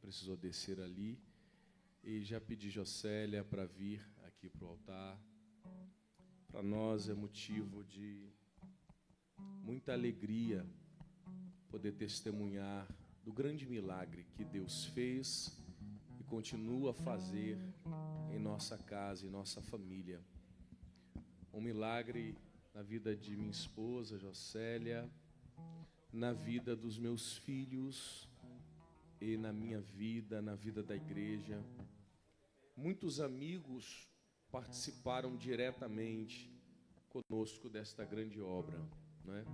precisou descer ali. E já pedi Jocélia para vir aqui para o altar. Para nós é motivo de muita alegria poder testemunhar do grande milagre que Deus fez e continua a fazer em nossa casa, em nossa família. Um milagre na vida de minha esposa, Jocélia, na vida dos meus filhos e na minha vida, na vida da igreja. Muitos amigos participaram diretamente conosco desta grande obra, não é?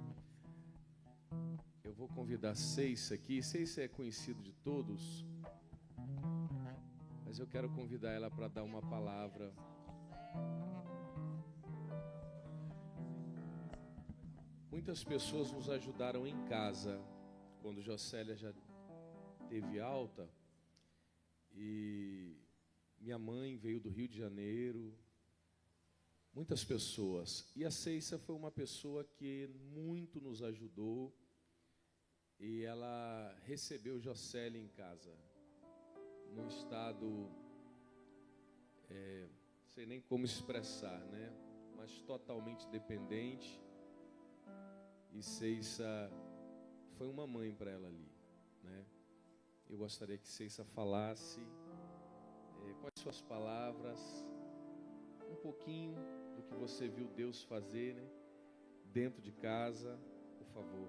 Eu vou convidar Ceissa aqui. Ceissa é conhecido de todos, mas eu quero convidar ela para dar uma palavra. Muitas pessoas nos ajudaram em casa quando Jocélia já teve alta, e minha mãe veio do Rio de Janeiro. Muitas pessoas. E a Ceissa foi uma pessoa que muito nos ajudou. E ela recebeu Jocélia em casa, num estado, sei nem como expressar, né? Mas totalmente dependente. E Ceissa foi uma mãe para ela ali, né? Eu gostaria que Ceissa falasse quais suas palavras, um pouquinho do que você viu Deus fazer, né? Dentro de casa, por favor.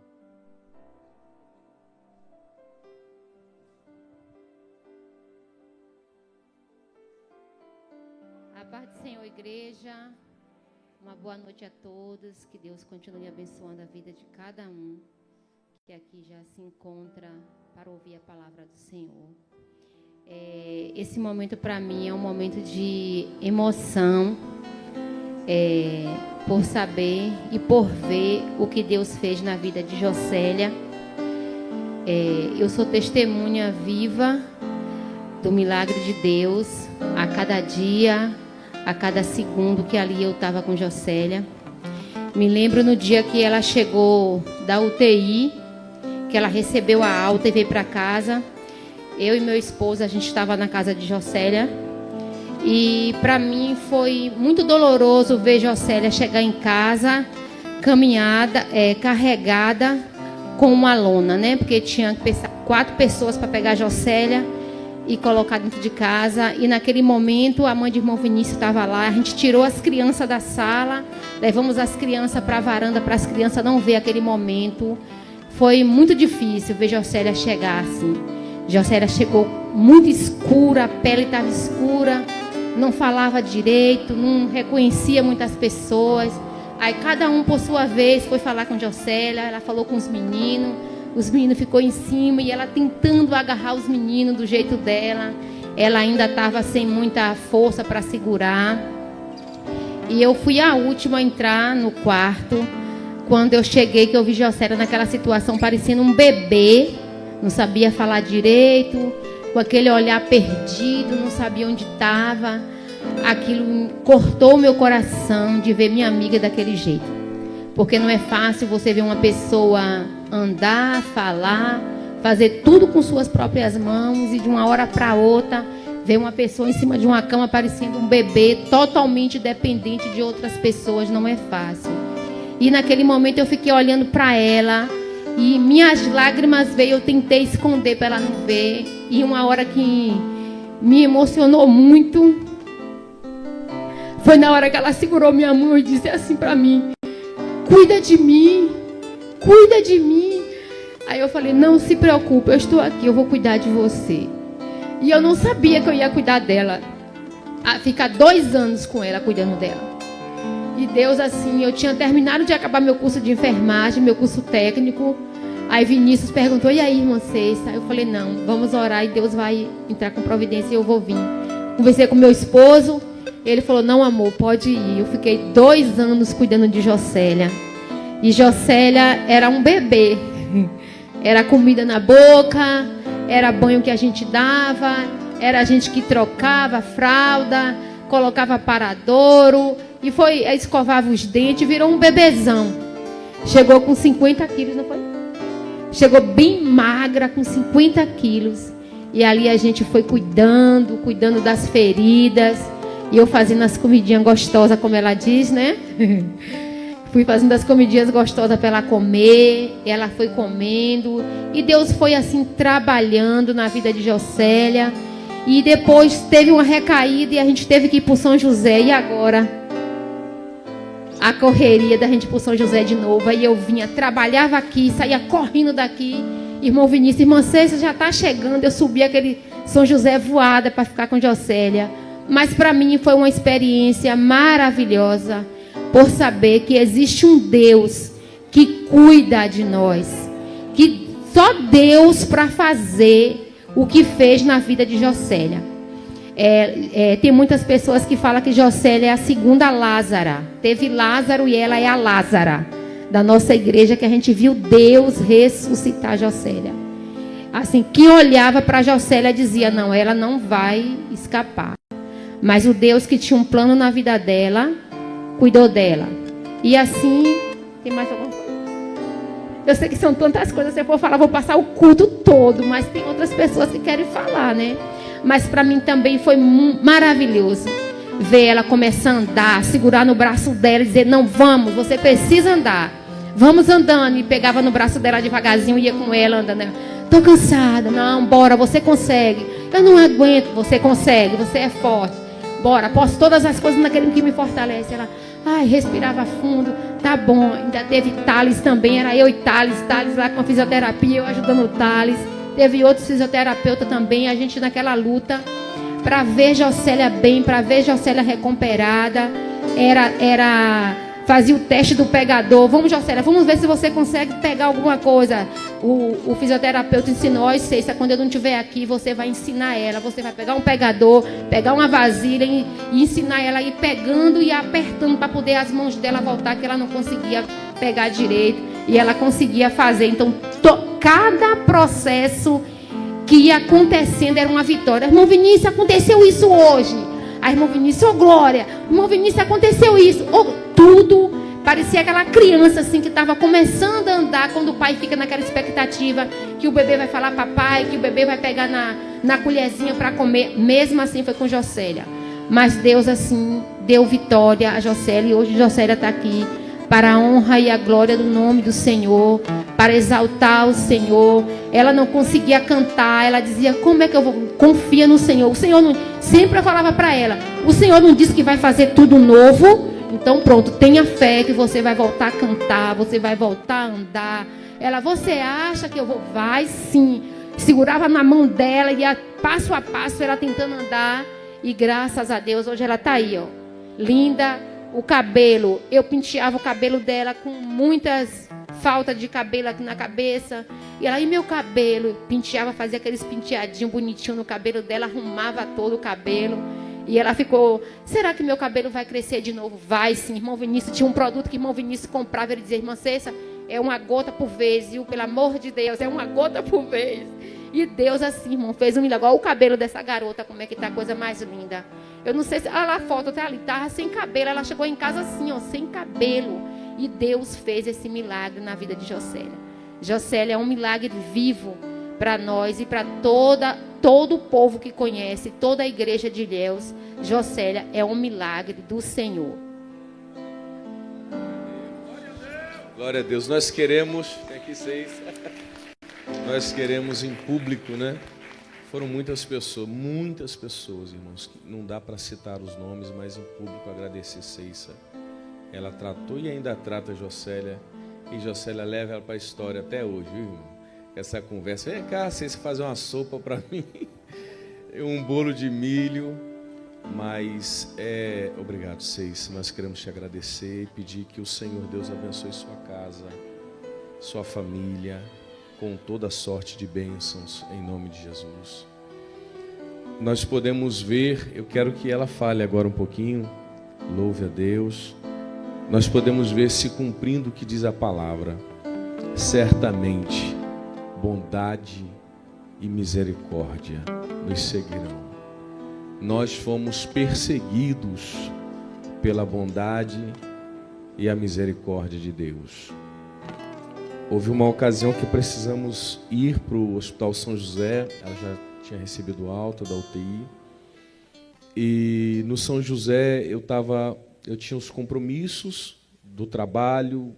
A paz do Senhor, igreja. Uma boa noite a todos. Que Deus continue abençoando a vida de cada um que aqui já se encontra para ouvir a palavra do Senhor. Esse momento para mim é um momento de emoção, por saber e por ver o que Deus fez na vida de Jocélia. Eu sou testemunha viva do milagre de Deus a cada dia, a cada segundo que ali eu estava com Jocélia. Me lembro no dia que ela chegou da UTI, que ela recebeu a alta e veio para casa. Eu e meu esposo, a gente estava na casa de Jocélia. E para mim foi muito doloroso ver Jocélia chegar em casa, caminhada, carregada com uma lona, né? Porque tinha que pensar 4 pessoas para pegar Jocélia e colocar dentro de casa. E naquele momento a mãe de irmão Vinícius estava lá. A gente tirou as crianças da sala, levamos as crianças para a varanda para as crianças não ver aquele momento. Foi muito difícil ver Jocélia chegar assim. Jocélia chegou muito escura, a pele estava escura, não falava direito, não reconhecia muitas pessoas. Aí cada um por sua vez foi falar com Jocélia. Ela falou com os meninos ficou em cima e ela tentando agarrar os meninos do jeito dela. Ela ainda estava sem muita força para segurar. E eu fui a última a entrar no quarto. Quando eu cheguei, que eu vi Jocélia naquela situação parecendo um bebê, não sabia falar direito, com aquele olhar perdido, não sabia onde estava. Aquilo cortou o meu coração de ver minha amiga daquele jeito. Porque não é fácil você ver uma pessoa andar, falar, fazer tudo com suas próprias mãos e de uma hora para outra ver uma pessoa em cima de uma cama parecendo um bebê, totalmente dependente de outras pessoas. Não é fácil. E naquele momento eu fiquei olhando para ela e minhas lágrimas veio. Eu tentei esconder para ela não ver. E uma hora que me emocionou muito foi na hora que ela segurou minha mão e disse assim para mim: cuida de mim, cuida de mim. Aí eu falei: não se preocupe, eu estou aqui, eu vou cuidar de você. E eu não sabia que eu ia cuidar dela, ficar 2 anos com ela, cuidando dela. E Deus, assim, eu tinha terminado de acabar meu curso de enfermagem, meu curso técnico. Aí Vinícius perguntou: e aí, irmã Ceissa? Aí eu falei: não, vamos orar e Deus vai entrar com providência e eu vou vir. Conversei com meu esposo, ele falou: não, amor, pode ir. Eu fiquei 2 anos cuidando de Jocélia. E Jocélia era um bebê. Era comida na boca, era banho que a gente dava, era a gente que trocava fralda, colocava paradouro e escovava os dentes, virou um bebezão. Chegou com 50 quilos, não foi? Chegou bem magra, com 50 quilos. E ali a gente foi cuidando das feridas. E eu fazendo as comidinhas gostosas, como ela diz, né? Fui fazendo as comidinhas gostosas para ela comer. Ela foi comendo. E Deus foi assim trabalhando na vida de Jocélia. E depois teve uma recaída e a gente teve que ir para o São José. E agora? A correria da gente ir para o São José de novo. Aí eu vinha, trabalhava aqui, saía correndo daqui. Irmão Vinícius, irmã Cêcia já está chegando. Eu subi aquele São José voada para ficar com Jocélia. Mas para mim foi uma experiência maravilhosa. Por saber que existe um Deus que cuida de nós. Que só Deus para fazer o que fez na vida de Jocélia. Tem muitas pessoas que falam que Jocélia é a segunda Lázara. Teve Lázaro e ela é a Lázara da nossa igreja, que a gente viu Deus ressuscitar Jocélia. Assim, quem olhava para Jocélia dizia, não, ela não vai escapar. Mas o Deus que tinha um plano na vida dela, cuidou dela. E assim, tem mais alguma coisa? Eu sei que são tantas coisas, se eu for falar, vou passar o culto todo, mas tem outras pessoas que querem falar, né? Mas para mim também foi maravilhoso ver ela começar a andar, segurar no braço dela e dizer, não, vamos, você precisa andar. Vamos andando. E pegava no braço dela devagarzinho, ia com ela andando. Tô cansada. Não, bora, você consegue. Eu não aguento, você consegue, você é forte. Bora, posso todas as coisas naquele que me fortalece. Ela, respirava fundo, tá bom. Ainda teve Thales também, era eu e Thales lá com a fisioterapia, eu ajudando o Thales. Teve outros fisioterapeutas também, a gente naquela luta para ver Jocélia bem, para ver Jocélia recuperada. Fazia o teste do pegador. Vamos, Jocélia, vamos ver se você consegue pegar alguma coisa. O fisioterapeuta ensinou, quando eu não estiver aqui, você vai ensinar ela. Você vai pegar um pegador, pegar uma vasilha e ensinar ela a ir pegando e apertando para poder as mãos dela voltar, que ela não conseguia pegar direito. E ela conseguia fazer. Então, cada processo que ia acontecendo era uma vitória. Irmão Vinícius, aconteceu isso hoje. A irmã Vinícius, glória. Irmão Vinícius, aconteceu isso. Tudo. Parecia aquela criança assim que estava começando a andar, quando o pai fica naquela expectativa que o bebê vai falar papai, que o bebê vai pegar na colherzinha para comer. Mesmo assim foi com Jocélia. Mas Deus assim deu vitória a Jocélia. E hoje Jocélia está aqui para a honra e a glória do nome do Senhor, para exaltar o Senhor. Ela não conseguia cantar, ela dizia, como é que eu vou? Confia no Senhor. O Senhor não... Sempre eu falava para ela, o Senhor não disse que vai fazer tudo novo, então pronto, tenha fé que você vai voltar a cantar, você vai voltar a andar. Ela, você acha que eu vou? Vai sim. Segurava na mão dela, ia passo a passo, ela tentando andar, e graças a Deus, hoje ela está aí, ó, linda. O cabelo, eu penteava o cabelo dela com muitas faltas de cabelo aqui na cabeça. E ela, e meu cabelo? Penteava, fazia aqueles penteadinhos bonitinhos no cabelo dela, arrumava todo o cabelo. E ela ficou, será que meu cabelo vai crescer de novo? Vai sim, irmão Vinícius. Tinha um produto que irmão Vinícius comprava, ele dizia, irmã Cessa, é uma gota por vez, viu? Pelo amor de Deus, é uma gota por vez. E Deus assim, irmão, fez um milagre. Olha o cabelo dessa garota, como é que tá, a coisa mais linda. Eu não sei se... Olha lá a foto, tá ali, tava sem cabelo. Ela chegou em casa assim, ó, sem cabelo. E Deus fez esse milagre na vida de Jocélia. Jocélia é um milagre vivo para nós e para todo o povo que conhece, toda a igreja de Ilhéus. Jocélia é um milagre do Senhor. Glória a Deus. Nós queremos... Tem aqui 6. Nós queremos em público, né? Foram muitas pessoas, irmãos. Não dá para citar os nomes, mas em público agradecer Ceissa. Ela tratou e ainda trata Jocélia. E Jocélia leva ela para a história até hoje, viu, irmão? Essa conversa. Vem cá, Ceissa, fazer uma sopa para mim. Um bolo de milho. Mas, obrigado, Ceissa. Nós queremos te agradecer e pedir que o Senhor Deus abençoe sua casa, sua família, com toda sorte de bênçãos, em nome de Jesus. Nós podemos ver, eu quero que ela fale agora um pouquinho, louve a Deus. Nós podemos ver se cumprindo o que diz a palavra. Certamente, bondade e misericórdia nos seguirão. Nós fomos perseguidos pela bondade e a misericórdia de Deus. Houve uma ocasião que precisamos ir para o Hospital São José. Ela já tinha recebido alta da UTI. E no São José eu tinha os compromissos do trabalho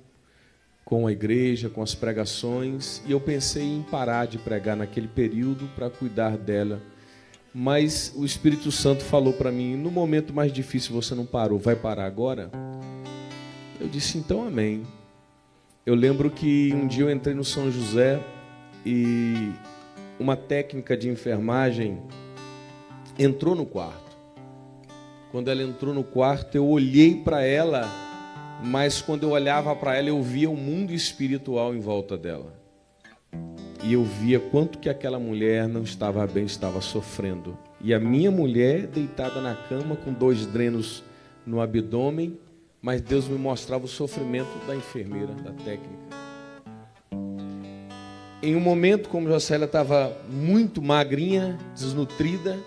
com a igreja, com as pregações, e eu pensei em parar de pregar naquele período para cuidar dela. Mas o Espírito Santo falou para mim: no momento mais difícil você não parou, vai parar agora? Eu disse: então amém. Eu lembro que um dia eu entrei no São José e uma técnica de enfermagem entrou no quarto. Quando ela entrou no quarto, eu olhei para ela, mas quando eu olhava para ela, eu via o mundo espiritual em volta dela. E eu via quanto que aquela mulher não estava bem, estava sofrendo. E a minha mulher deitada na cama com 2 drenos no abdômen, mas Deus me mostrava o sofrimento da enfermeira, da técnica. Em um momento, como Jocélia estava muito magrinha, desnutrida,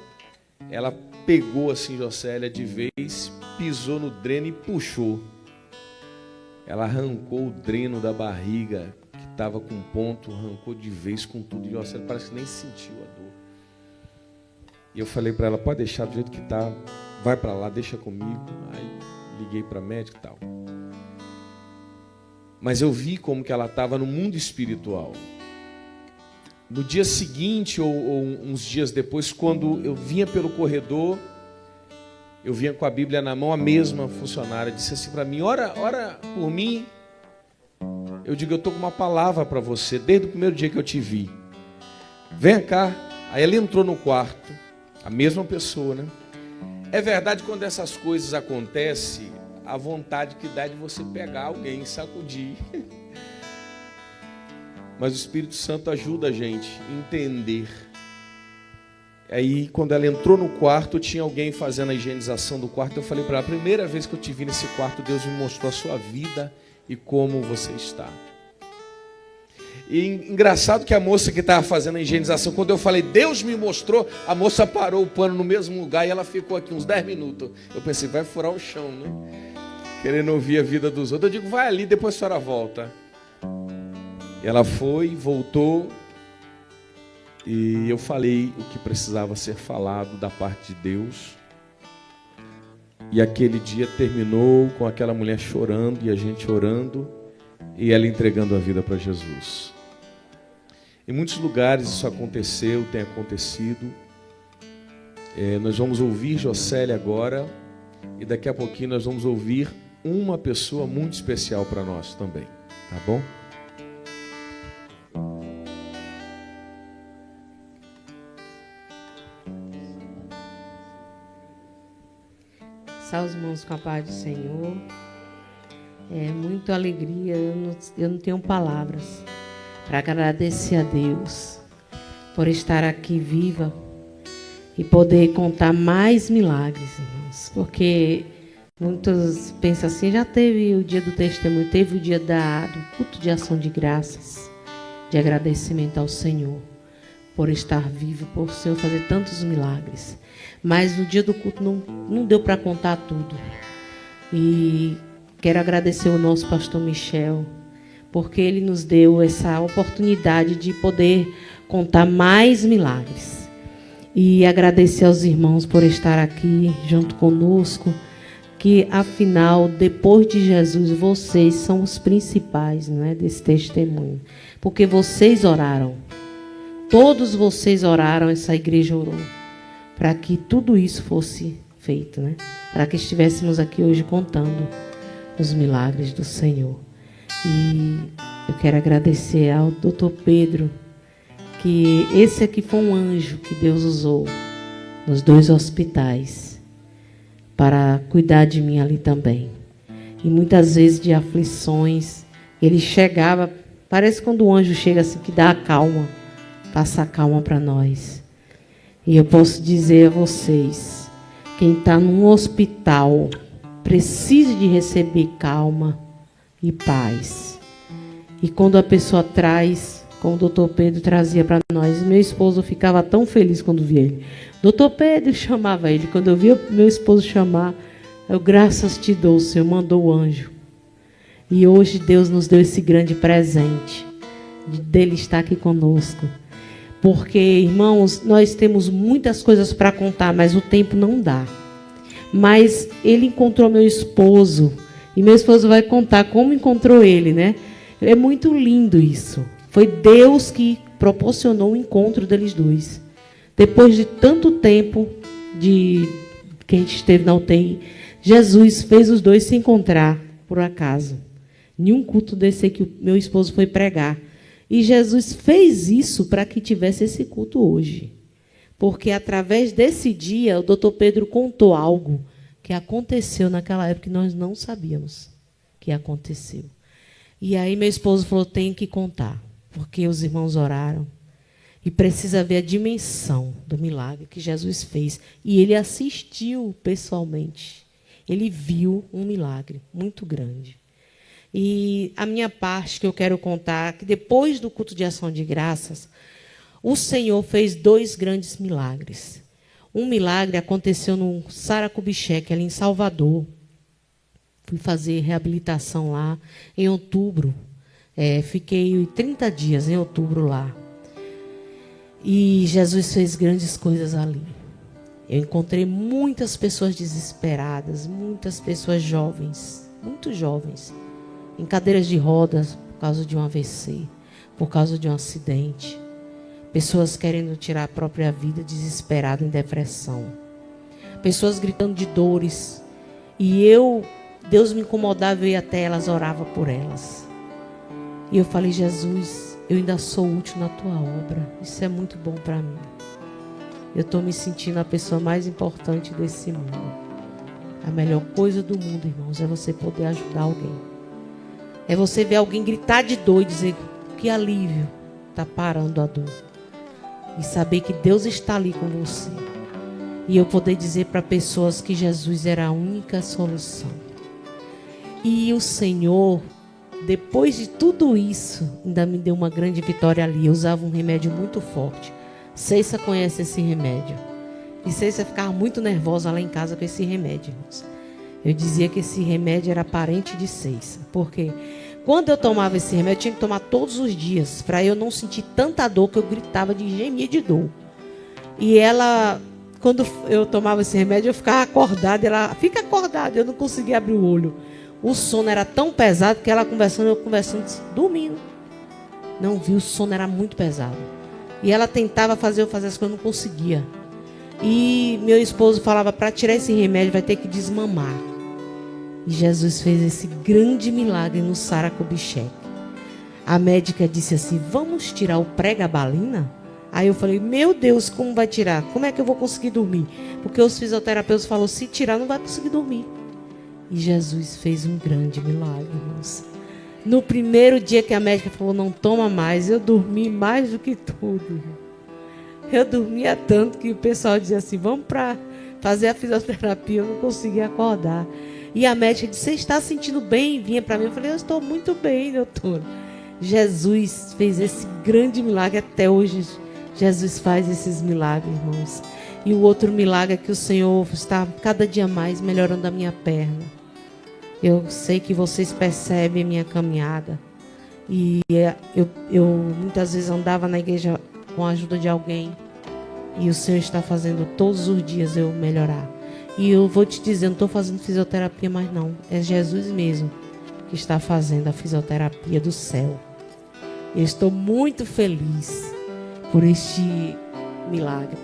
ela pegou assim Jocélia de vez, pisou no dreno e puxou. Ela arrancou o dreno da barriga, que estava com ponto, arrancou de vez com tudo. E Jocélia parece que nem sentiu a dor. E eu falei para ela: pode deixar do jeito que está, vai para lá, deixa comigo. Aí liguei para a médica e tal. Mas eu vi como que ela estava no mundo espiritual. No dia seguinte, ou uns dias depois, quando eu vinha pelo corredor, eu vinha com a Bíblia na mão, a mesma funcionária disse assim para mim: ora por mim. Eu digo: eu estou com uma palavra para você, desde o primeiro dia que eu te vi. Vem cá. Aí ela entrou no quarto, a mesma pessoa, né? É verdade, quando essas coisas acontecem, a vontade que dá é de você pegar alguém, sacudir. Mas o Espírito Santo ajuda a gente a entender. Aí, quando ela entrou no quarto, tinha alguém fazendo a higienização do quarto. Eu falei para ela: a primeira vez que eu te vi nesse quarto, Deus me mostrou a sua vida e como você está. E engraçado que a moça que estava fazendo a higienização, quando eu falei Deus me mostrou, a moça parou o pano no mesmo lugar e ela ficou aqui uns 10 minutos. Eu pensei: vai furar o chão, né? Querendo ouvir a vida dos outros. Eu digo: vai ali, depois a senhora volta. E ela foi, voltou, e eu falei o que precisava ser falado da parte de Deus. E aquele dia terminou com aquela mulher chorando e a gente orando e ela entregando a vida para Jesus. Em muitos lugares isso aconteceu, tem acontecido. Nós vamos ouvir Jocélia agora e daqui a pouquinho nós vamos ouvir uma pessoa muito especial para nós também, tá bom? Alçar os mãos com a paz do Senhor. É muita alegria. Eu não tenho palavras para agradecer a Deus por estar aqui viva e poder contar mais milagres, irmãos. Porque muitos pensam assim: já teve o dia do testemunho, teve o dia do culto de ação de graças, de agradecimento ao Senhor por estar vivo, por o Senhor fazer tantos milagres. Mas no dia do culto não deu para contar tudo. E quero agradecer o nosso pastor Michel, porque ele nos deu essa oportunidade de poder contar mais milagres. E agradecer aos irmãos por estar aqui junto conosco, que afinal, depois de Jesus, vocês são os principais, não é, desse testemunho. Porque vocês oraram. Todos vocês oraram, essa igreja orou, para que tudo isso fosse feito, né? Para que estivéssemos aqui hoje contando os milagres do Senhor. E eu quero agradecer ao Dr. Pedro, que esse aqui foi um anjo que Deus usou nos 2 hospitais para cuidar de mim ali também. E muitas vezes de aflições, ele chegava, parece quando o anjo chega assim, que dá a calma, passa a calma para nós. E eu posso dizer a vocês, quem está num hospital precisa de receber calma e paz. E quando a pessoa traz, como o doutor Pedro trazia para nós, meu esposo ficava tão feliz quando via ele. Doutor Pedro chamava ele. Quando eu via meu esposo chamar, eu: graças te dou, o Senhor mandou o anjo. E hoje Deus nos deu esse grande presente dele estar aqui conosco, Porque, irmãos, nós temos muitas coisas para contar, mas o tempo não dá. Mas ele encontrou meu esposo, e meu esposo vai contar como encontrou ele, né? É muito lindo isso. Foi Deus que proporcionou o encontro deles dois. Depois de tanto tempo que a gente esteve na UTI, Jesus fez os dois se encontrar, por acaso. Em um culto desse que o meu esposo foi pregar. E Jesus fez isso para que tivesse esse culto hoje. Porque, através desse dia, o doutor Pedro contou algo que aconteceu naquela época que nós não sabíamos que aconteceu. E aí meu esposo falou, tenho que contar, porque os irmãos oraram. E precisa ver a dimensão do milagre que Jesus fez. E ele assistiu pessoalmente. Ele viu um milagre muito grande. E a minha parte que eu quero contar, que depois do culto de ação de graças, o Senhor fez 2 grandes milagres. Um milagre aconteceu no Sara Kubitschek, ali em Salvador. Fui fazer reabilitação lá em outubro. Fiquei 30 dias em outubro lá. E Jesus fez grandes coisas ali. Eu encontrei muitas pessoas desesperadas, muitas pessoas jovens, muito jovens, em cadeiras de rodas por causa de um AVC, por causa de um acidente. Pessoas querendo tirar a própria vida, desesperada, em depressão. Pessoas gritando de dores. E Deus me incomodava, eu ia até elas, orava por elas. E eu falei, Jesus, eu ainda sou útil na tua obra. Isso é muito bom para mim. Eu estou me sentindo a pessoa mais importante desse mundo. A melhor coisa do mundo, irmãos, é você poder ajudar alguém. É você ver alguém gritar de dor e dizer que alívio, está parando a dor. E saber que Deus está ali com você. E eu poder dizer para pessoas que Jesus era a única solução. E o Senhor, depois de tudo isso, ainda me deu uma grande vitória ali. Eu usava um remédio muito forte. Ceissa conhece esse remédio. E Ceissa ficava muito nervosa lá em casa com esse remédio, irmãos. Eu dizia que esse remédio era parente de Ceissa. Porque quando eu tomava esse remédio, eu tinha que tomar todos os dias, para eu não sentir tanta dor que eu gritava de gemir de dor. E ela, quando eu tomava esse remédio, eu ficava acordada. Ela, fica acordada, eu não conseguia abrir o olho. O sono era tão pesado que ela conversando, eu conversando, dormindo. Não vi, o sono era muito pesado. E ela tentava fazer eu fazer as coisas, eu não conseguia. E meu esposo falava, para tirar esse remédio vai ter que desmamar. E Jesus fez esse grande milagre no Sara Kubitschek. A médica disse assim, vamos tirar o pregabalina? Aí eu falei, meu Deus, como vai tirar? Como é que eu vou conseguir dormir? Porque os fisioterapeutas falaram, se tirar não vai conseguir dormir. E Jesus fez um grande milagre, irmãos. No primeiro dia que a médica falou, não toma mais, eu dormi mais do que tudo. Eu dormia tanto que o pessoal dizia assim, vamos para fazer a fisioterapia, eu não conseguia acordar. E a médica disse, você está sentindo bem? Vinha para mim, eu falei, eu estou muito bem, doutora. Jesus fez esse grande milagre, até hoje Jesus faz esses milagres, irmãos. E o outro milagre é que o Senhor está cada dia mais melhorando a minha perna. Eu sei que vocês percebem a minha caminhada. E eu muitas vezes andava na igreja com a ajuda de alguém. E o Senhor está fazendo todos os dias eu melhorar. E eu vou te dizer, não estou fazendo fisioterapia mais não. É Jesus mesmo que está fazendo a fisioterapia do céu. Eu estou muito feliz por este milagre.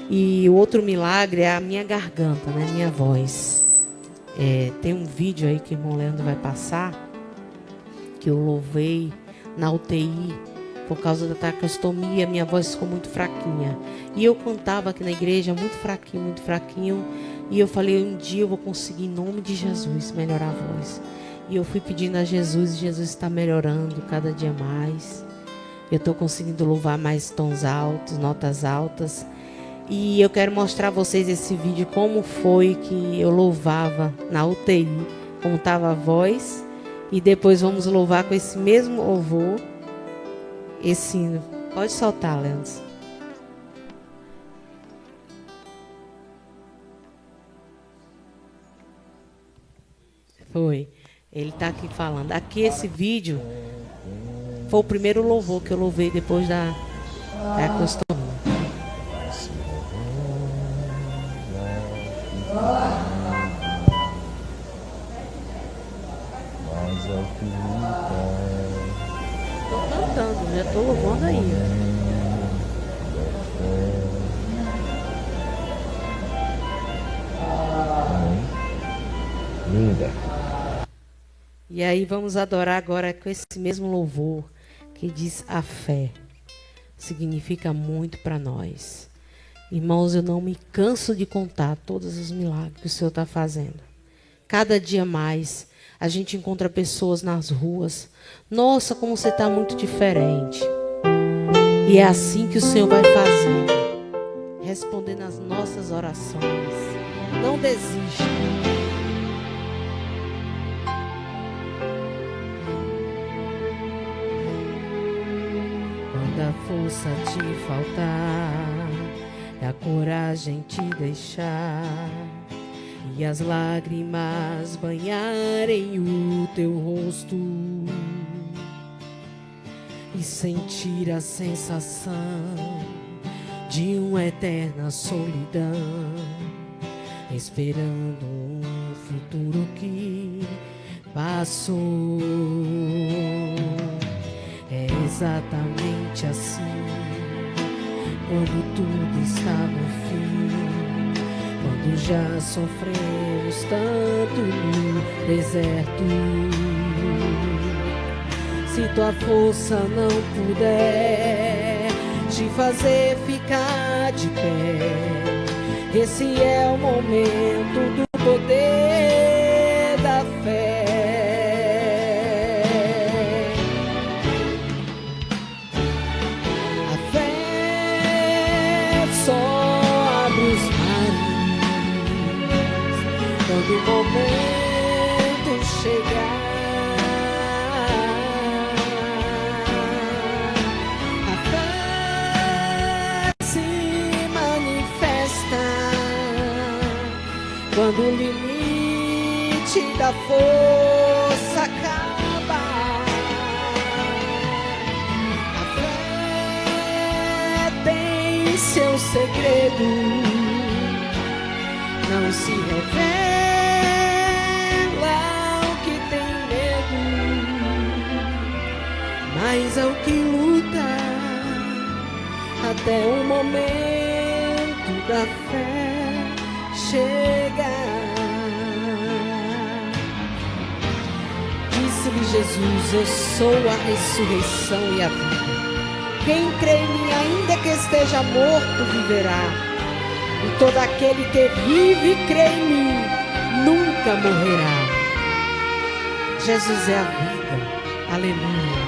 E o outro milagre é a minha garganta, né? Minha voz. Tem um vídeo aí que o irmão Leandro vai passar, que eu louvei na UTI por causa da tracostomia, minha voz ficou muito fraquinha. E eu cantava aqui na igreja muito fraquinho. E eu falei, um dia eu vou conseguir, em nome de Jesus, melhorar a voz. E eu fui pedindo a Jesus, e Jesus está melhorando cada dia mais. Eu estou conseguindo louvar mais tons altos, notas altas. E eu quero mostrar a vocês esse vídeo, como foi que eu louvava na UTI, como estava a voz. E depois vamos louvar com esse mesmo louvor, esse hino. Pode soltar, Leandro. Foi. Ele está aqui falando. Aqui esse vídeo foi o primeiro louvor que eu louvei depois É acostumado. Tô cantando, já tô louvando aí. Linda. E aí vamos adorar agora com esse mesmo louvor que diz a fé. Significa muito para nós. Irmãos, eu não me canso de contar todos os milagres que o Senhor está fazendo. Cada dia mais a gente encontra pessoas nas ruas. Nossa, como você está muito diferente. E é assim que o Senhor vai fazendo, respondendo às nossas orações. Não desista. Quando a força te faltar e a coragem te deixar e as lágrimas banharem o teu rosto e sentir a sensação de uma eterna solidão, esperando um futuro que passou. É exatamente assim, quando tudo está no fim, quando já sofremos tanto no deserto. Se tua força não puder te fazer ficar de pé, esse é o momento do poder da fé. Quando o momento chegar, a fé se manifesta. Quando o limite da força acaba, a fé tem seu segredo. Não se revela o que tem medo, mas é o que luta até o momento da fé chegar. Disse-lhe Jesus: eu sou a ressurreição e a vida. Quem crê em mim, ainda que esteja morto, viverá. E todo aquele que vive e crê em mim nunca morrerá. Jesus é a vida. Aleluia.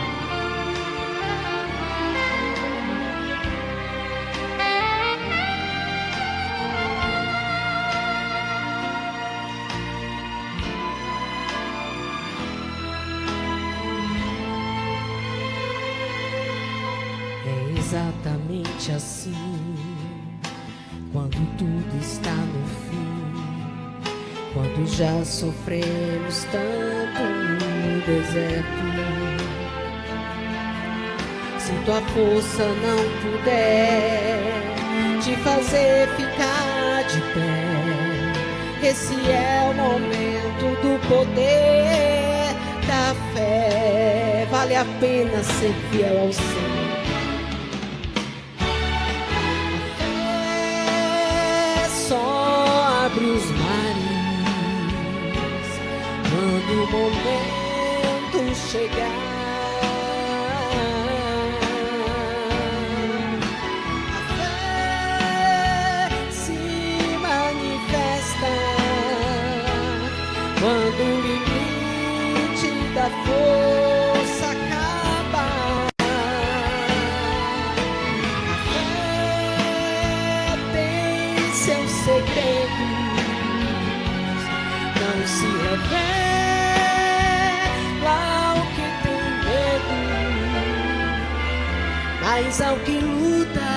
É exatamente assim. Quando tudo está no fim, quando já sofremos tanto no deserto, se tua força não puder te fazer ficar de pé, esse é o momento do poder da fé. Vale a pena ser fiel ao Senhor. Abre os mares quando o momento chegar. A fé se manifesta quando o limite da força acaba. A fé tem seu segredo. Não se revela o que tem medo, mas ao que luta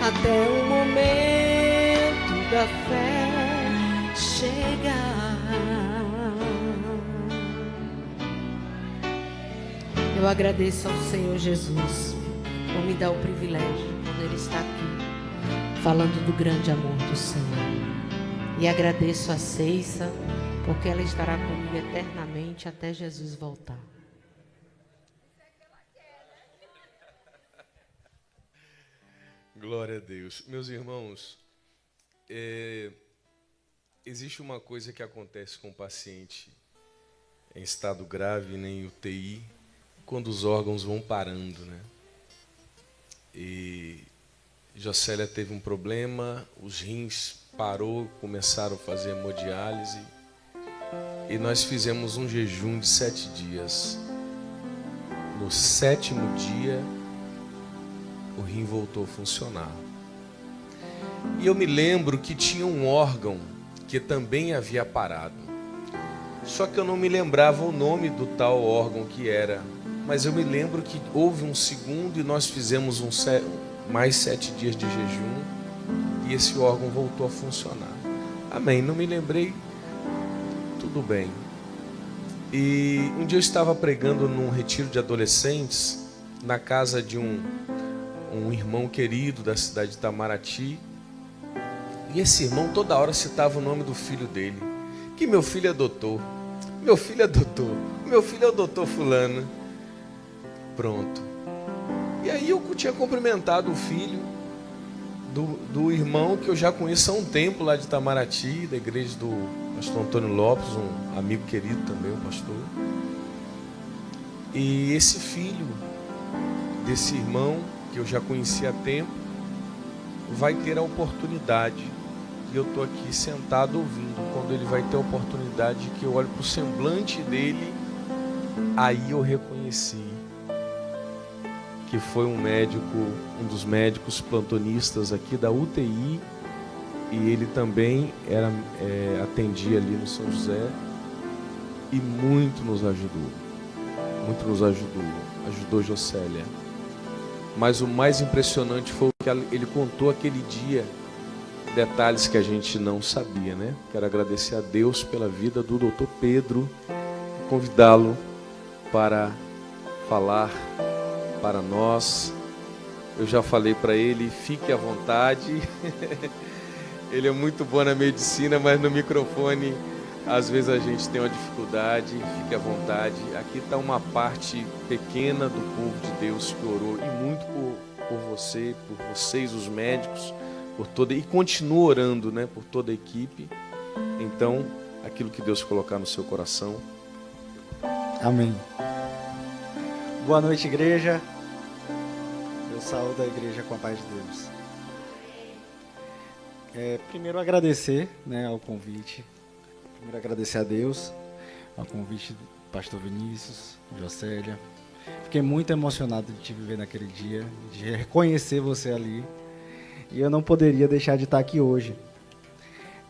até o momento da fé chegar. Eu agradeço ao Senhor Jesus por me dar o privilégio de poder estar aqui falando do grande amor do Senhor. E agradeço a Ceissa, porque ela estará comigo eternamente até Jesus voltar. Glória a Deus. Meus irmãos, existe uma coisa que acontece com o paciente em estado grave, em UTI, quando os órgãos vão parando, né? E Jocélia teve um problema, os rins parou, começaram a fazer hemodiálise e nós fizemos um jejum de 7 dias. No 7º dia, o rim voltou a funcionar. E eu me lembro que tinha um órgão que também havia parado. Só que eu não me lembrava o nome do tal órgão que era. Mas eu me lembro que houve um segundo e nós fizemos mais 7 dias de jejum e esse órgão voltou a funcionar. Amém. Não me lembrei. Tudo bem. E um dia eu estava pregando num retiro de adolescentes na casa de um irmão querido da cidade de Itamaraty. E esse irmão toda hora citava o nome do filho dele. Que meu filho é doutor. Meu filho é doutor. Meu filho é o doutor fulano. Pronto. E aí eu tinha cumprimentado o filho do irmão que eu já conheço há um tempo lá de Itamaraty, da igreja do pastor Antônio Lopes, um amigo querido também, um pastor. E esse filho desse irmão, que eu já conhecia há tempo, vai ter a oportunidade, e eu estou aqui sentado ouvindo, quando ele vai ter a oportunidade que eu olho para o semblante dele, aí eu reconheci que foi um dos médicos plantonistas aqui da UTI, e ele também atendia ali no São José, e muito nos ajudou Jocélia. Mas o mais impressionante foi o que ele contou aquele dia, detalhes que a gente não sabia, né? Quero agradecer a Deus pela vida do Dr. Pedro, convidá-lo para falar para nós. Eu já falei para ele, fique à vontade. Ele é muito bom na medicina, mas no microfone às vezes a gente tem uma dificuldade. Fique à vontade. Aqui está uma parte pequena do povo de Deus que orou e muito por você, por vocês, os médicos, por toda, e continua orando, né, por toda a equipe. Então, aquilo que Deus colocar no seu coração. Amém. Boa noite, igreja. Eu saúdo a igreja com a paz de Deus. Primeiro agradecer, né, ao convite. Primeiro agradecer a Deus, ao convite do pastor Vinícius, Jocélia. Fiquei muito emocionado de te viver naquele dia, de reconhecer você ali. E eu não poderia deixar de estar aqui hoje.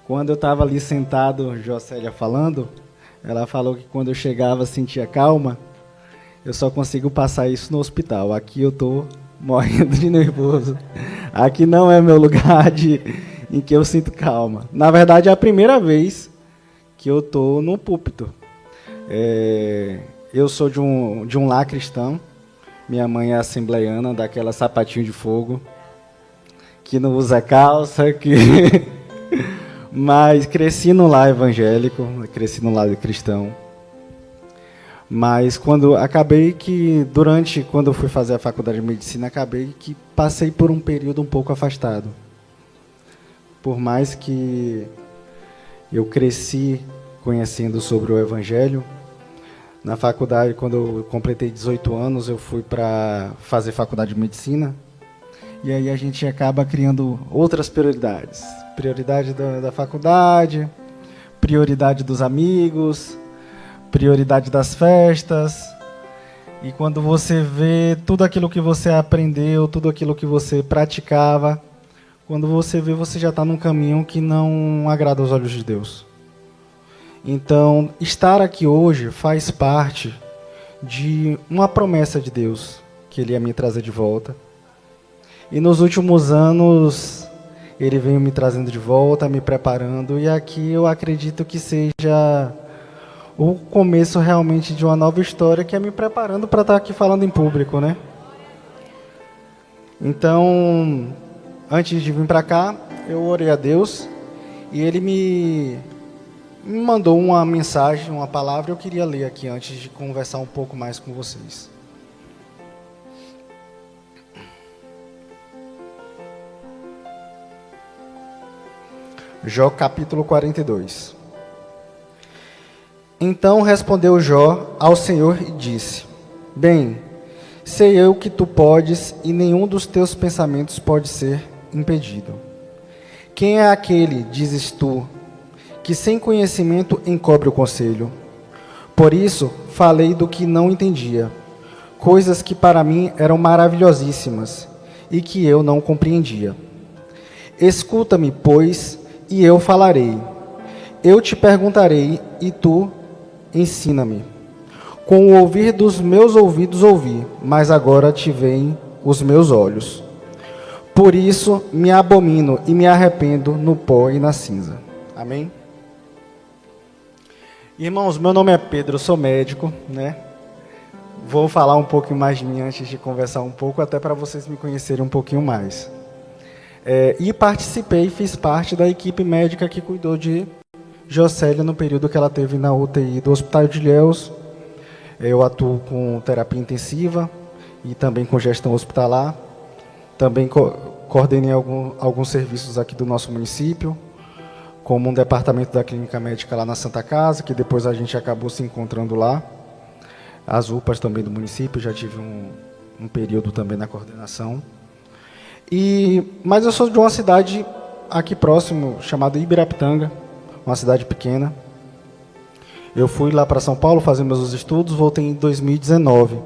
Quando eu estava ali sentado, Jocélia falando, ela falou que quando eu chegava sentia calma. Eu só consigo passar isso no hospital. Aqui eu estou morrendo de nervoso. Aqui não é meu lugar em que eu sinto calma. Na verdade, é a primeira vez que eu estou no púlpito. Eu sou de um lar cristão. Minha mãe é assembleiana, daquela sapatinho de fogo, que não usa calça, mas cresci no lar evangélico, cresci no lar cristão. Mas quando eu fui fazer a faculdade de medicina, acabei que passei por um período um pouco afastado. Por mais que eu cresci conhecendo sobre o Evangelho, na faculdade, quando eu completei 18 anos, eu fui para fazer faculdade de medicina, e aí a gente acaba criando outras prioridades. Prioridade da faculdade, prioridade dos amigos, prioridade das festas. E quando você vê tudo aquilo que você aprendeu, tudo aquilo que você praticava, quando você vê, você já está num caminho que não agrada aos olhos de Deus. Então, estar aqui hoje faz parte de uma promessa de Deus, que Ele ia me trazer de volta. E nos últimos anos, Ele veio me trazendo de volta, me preparando, e aqui eu acredito que seja o começo realmente de uma nova história, que é me preparando para estar aqui falando em público, né? Então, antes de vir para cá, eu orei a Deus e Ele me mandou uma mensagem, uma palavra. Eu queria ler aqui antes de conversar um pouco mais com vocês. Jó capítulo 42. Então respondeu Jó ao Senhor e disse: Bem, sei eu que tu podes, e nenhum dos teus pensamentos pode ser impedido. Quem é aquele, dizes tu, que sem conhecimento encobre o conselho? Por isso falei do que não entendia, coisas que para mim eram maravilhosíssimas e que eu não compreendia. Escuta-me, pois, e eu falarei. Eu te perguntarei, e tu ensina-me. Com o ouvir dos meus ouvidos ouvi, mas agora te veem os meus olhos. Por isso me abomino e me arrependo no pó e na cinza. Amém? Irmãos, meu nome é Pedro, eu sou médico, né? Vou falar um pouco mais de mim antes de conversar um pouco, até para vocês me conhecerem um pouquinho mais. E fiz parte da equipe médica que cuidou de Jocélia no período que ela teve na UTI do Hospital de Ilhéus. Eu atuo com terapia intensiva e também com gestão hospitalar. Também coordenei alguns serviços aqui do nosso município, como um departamento da clínica médica lá na Santa Casa, que depois a gente acabou se encontrando lá. As UPAs também do município, já tive um período também na coordenação. Mas eu sou de uma cidade aqui próximo, chamada Ibirapitanga, uma cidade pequena. Eu fui lá para São Paulo fazer meus estudos, voltei em 2019.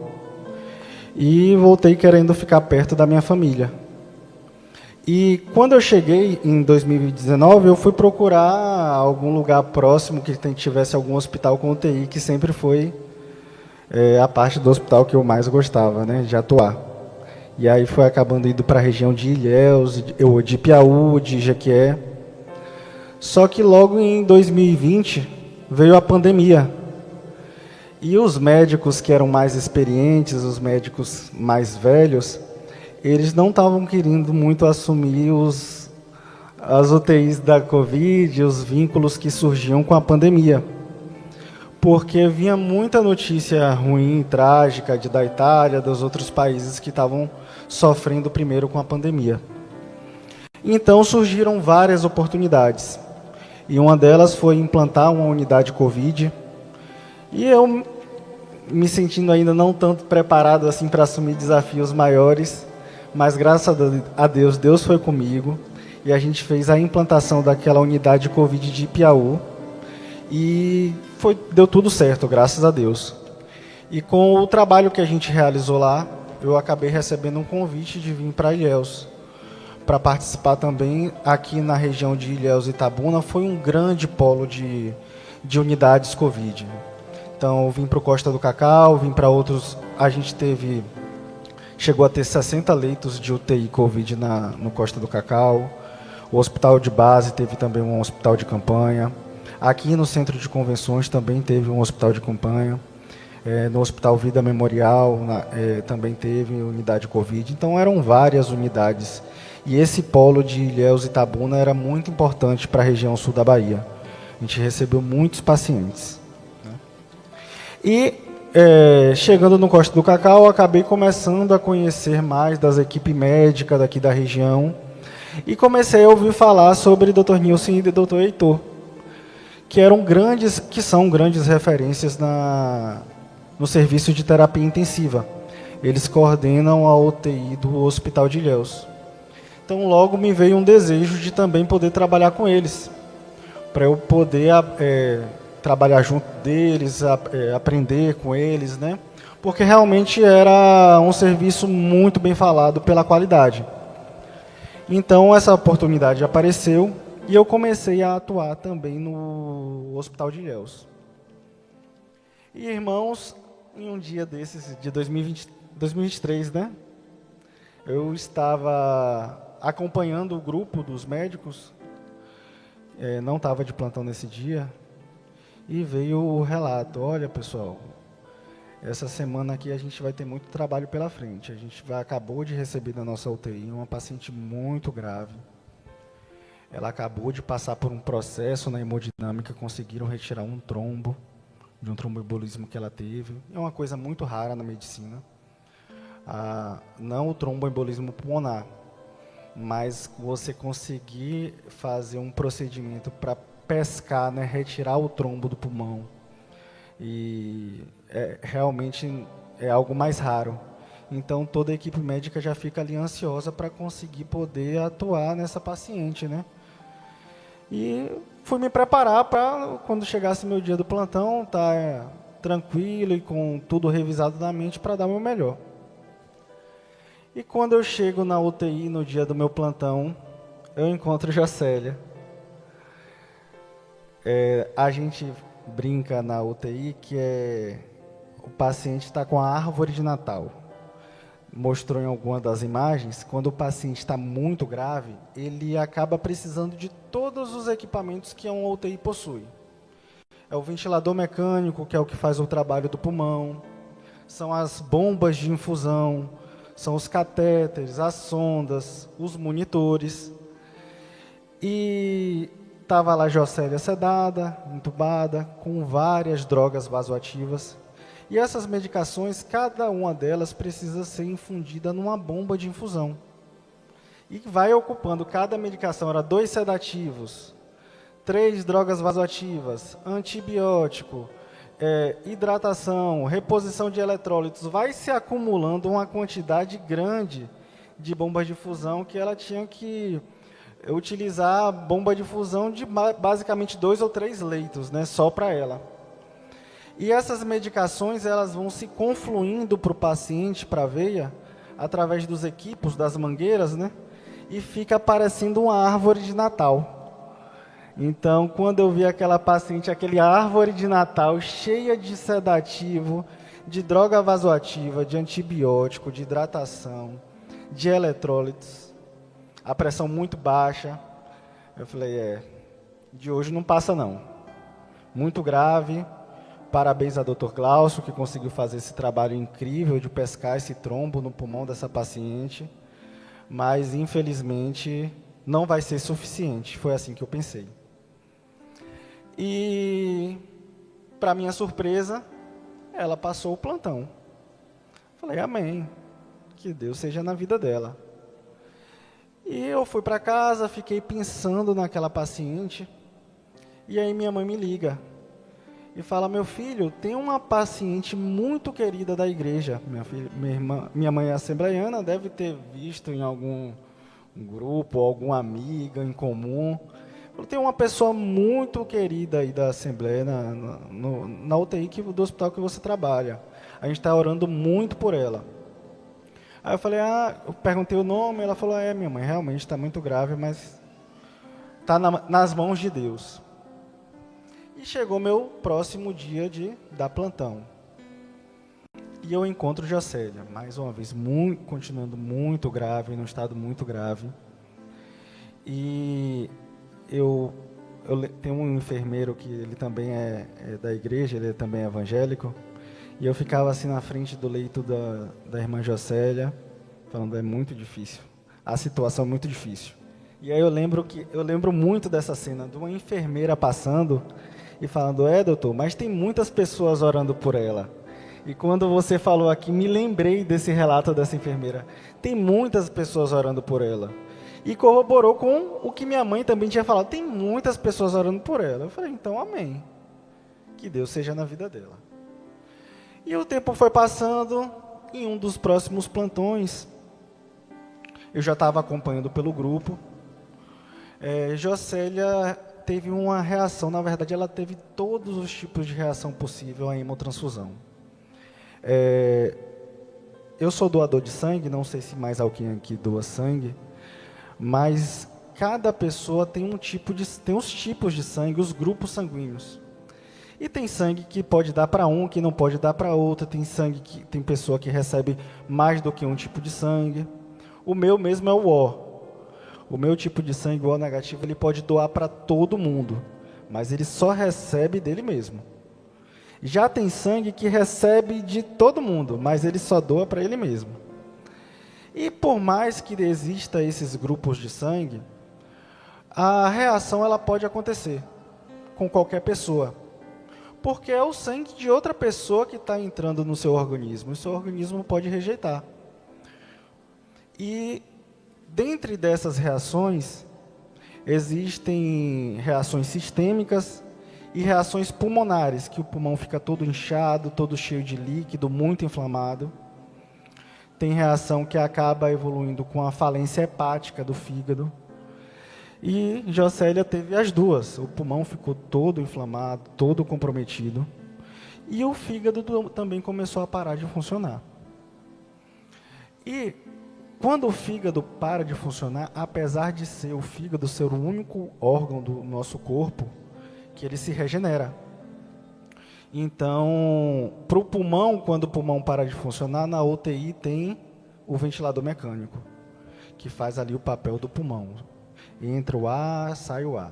E voltei querendo ficar perto da minha família. E quando eu cheguei em 2019, eu fui procurar algum lugar próximo que tivesse algum hospital com UTI, que sempre foi a parte do hospital que eu mais gostava, né, de atuar. E aí foi acabando indo para a região de Ilhéus, de Piauí, de Jequié. Só que logo em 2020 veio a pandemia. E os médicos que eram mais experientes, os médicos mais velhos, eles não estavam querendo muito assumir as UTIs da Covid, os vínculos que surgiam com a pandemia. Porque vinha muita notícia ruim, trágica, da Itália, dos outros países que estavam sofrendo primeiro com a pandemia. Então surgiram várias oportunidades. E uma delas foi implantar uma unidade Covid. E eu, me sentindo ainda não tanto preparado assim para assumir desafios maiores, mas graças a Deus, Deus foi comigo. E a gente fez a implantação daquela unidade Covid de Piauí. E deu tudo certo, graças a Deus. E com o trabalho que a gente realizou lá, eu acabei recebendo um convite de vir para Ilhéus, para participar também aqui na região de Ilhéus e Itabuna. Foi um grande polo de unidades Covid. Então, eu vim para o Costa do Cacau, vim para outros. A gente chegou a ter 60 leitos de UTI Covid no Costa do Cacau. O hospital de base teve também um hospital de campanha. Aqui no Centro de Convenções também teve um hospital de campanha. No Hospital Vida Memorial também teve unidade Covid. Então, eram várias unidades. E esse polo de Ilhéus e Itabuna era muito importante para a região sul da Bahia. A gente recebeu muitos pacientes. E, chegando no Costa do Cacau, acabei começando a conhecer mais das equipes médicas daqui da região. E comecei a ouvir falar sobre Dr. Nilson e Dr. Heitor, que são grandes referências no serviço de terapia intensiva. Eles coordenam a UTI do Hospital de Ilhéus. Então, logo me veio um desejo de também poder trabalhar com eles, para eu poder trabalhar junto deles, aprender com eles, né? Porque realmente era um serviço muito bem falado pela qualidade. Então, essa oportunidade apareceu e eu comecei a atuar também no Hospital de Ilhéus. E, irmãos, em um dia desses, de 2023, né? Eu estava acompanhando o grupo dos médicos, não estava de plantão nesse dia, e veio o relato: olha, pessoal, essa semana aqui a gente vai ter muito trabalho pela frente. A gente acabou de receber da nossa UTI uma paciente muito grave. Ela acabou de passar por um processo na hemodinâmica, conseguiram retirar um trombo, de um tromboembolismo que ela teve. É uma coisa muito rara na medicina. Não o tromboembolismo pulmonar, mas você conseguir fazer um procedimento para pescar, né, retirar o trombo do pulmão. E realmente é algo mais raro. Então, toda a equipe médica já fica ali ansiosa para conseguir poder atuar nessa paciente, né? E fui me preparar para, quando chegasse meu dia do plantão, estar tranquilo e com tudo revisado na mente para dar o meu melhor. E quando eu chego na UTI no dia do meu plantão, eu encontro Jocélia. A gente brinca na UTI que o paciente está com a árvore de Natal. Mostrou em alguma das imagens, quando o paciente está muito grave, ele acaba precisando de todos os equipamentos que uma UTI possui. É o ventilador mecânico, que é o que faz o trabalho do pulmão, são as bombas de infusão, são os catéteres, as sondas, os monitores. E estava lá Jocélia sedada, entubada, com várias drogas vasoativas. E essas medicações, cada uma delas precisa ser infundida numa bomba de infusão. E vai ocupando, cada medicação era 2 sedativos, 3 drogas vasoativas, antibiótico, hidratação, reposição de eletrólitos. Vai se acumulando uma quantidade grande de bombas de infusão que ela tinha que utilizar a bomba de infusão de basicamente 2 ou 3 leitos, né, só para ela. E essas medicações, elas vão se confluindo para o paciente, para a veia, através dos equipos, das mangueiras, né? E fica parecendo uma árvore de Natal. Então, quando eu vi aquela paciente, aquele árvore de Natal cheia de sedativo, de droga vasoativa, de antibiótico, de hidratação, de eletrólitos, a pressão muito baixa, eu falei, de hoje não passa não. Muito grave. Parabéns ao Dr. Glaucio, que conseguiu fazer esse trabalho incrível de pescar esse trombo no pulmão dessa paciente, mas, infelizmente, não vai ser suficiente. Foi assim que eu pensei. E, para minha surpresa, ela passou o plantão. Falei, amém, que Deus seja na vida dela. E eu fui para casa, fiquei pensando naquela paciente, e aí minha mãe me liga. E fala, meu filho, tem uma paciente muito querida da igreja. Minha mãe é assembleiana, deve ter visto em algum grupo, alguma amiga em comum. Tem uma pessoa muito querida aí da Assembleia, na UTI do hospital que você trabalha. A gente está orando muito por ela. Aí eu falei, eu perguntei o nome, ela falou, minha mãe, realmente está muito grave, mas está nas mãos de Deus. E chegou meu próximo dia de dar plantão. E eu encontro Jocélia, mais uma vez, continuando muito grave, num estado muito grave. E eu tenho um enfermeiro que ele também é da igreja, ele também é evangélico. E eu ficava assim na frente do leito da irmã Jocélia, falando, é muito difícil. A situação é muito difícil. E aí eu lembro muito dessa cena, de uma enfermeira passando e falando, doutor, mas tem muitas pessoas orando por ela. E quando você falou aqui, me lembrei desse relato dessa enfermeira. Tem muitas pessoas orando por ela. E corroborou com o que minha mãe também tinha falado. Tem muitas pessoas orando por ela. Eu falei, então amém. Que Deus seja na vida dela. E o tempo foi passando. Em um dos próximos plantões, eu já estava acompanhando pelo grupo. Jocélia teve uma reação, na verdade ela teve todos os tipos de reação possível à hemotransfusão. Eu sou doador de sangue, não sei se mais alguém aqui doa sangue, mas cada pessoa tem os tipos de sangue, os grupos sanguíneos. E tem sangue que pode dar para um, que não pode dar para outro, tem pessoa que recebe mais do que um tipo de sangue. O meu mesmo é o O. O meu tipo de sangue, o O negativo, ele pode doar para todo mundo, mas ele só recebe dele mesmo. já tem sangue que recebe de todo mundo, mas ele só doa para ele mesmo. E por mais que exista esses grupos de sangue, a reação ela pode acontecer com qualquer pessoa, porque é o sangue de outra pessoa que está entrando no seu organismo, e o seu organismo pode rejeitar. E dentre dessas reações, existem reações sistêmicas e reações pulmonares, que o pulmão fica todo inchado, todo cheio de líquido, muito inflamado. Tem reação que acaba evoluindo com a falência hepática do fígado. E Jocélia teve as duas. O pulmão ficou todo inflamado, todo comprometido. E o fígado também começou a parar de funcionar. E quando o fígado para de funcionar, apesar de ser o fígado ser o único órgão do nosso corpo, que ele se regenera. Então, para o pulmão, quando o pulmão para de funcionar, na UTI tem o ventilador mecânico, que faz ali o papel do pulmão. Entra o ar, sai o ar.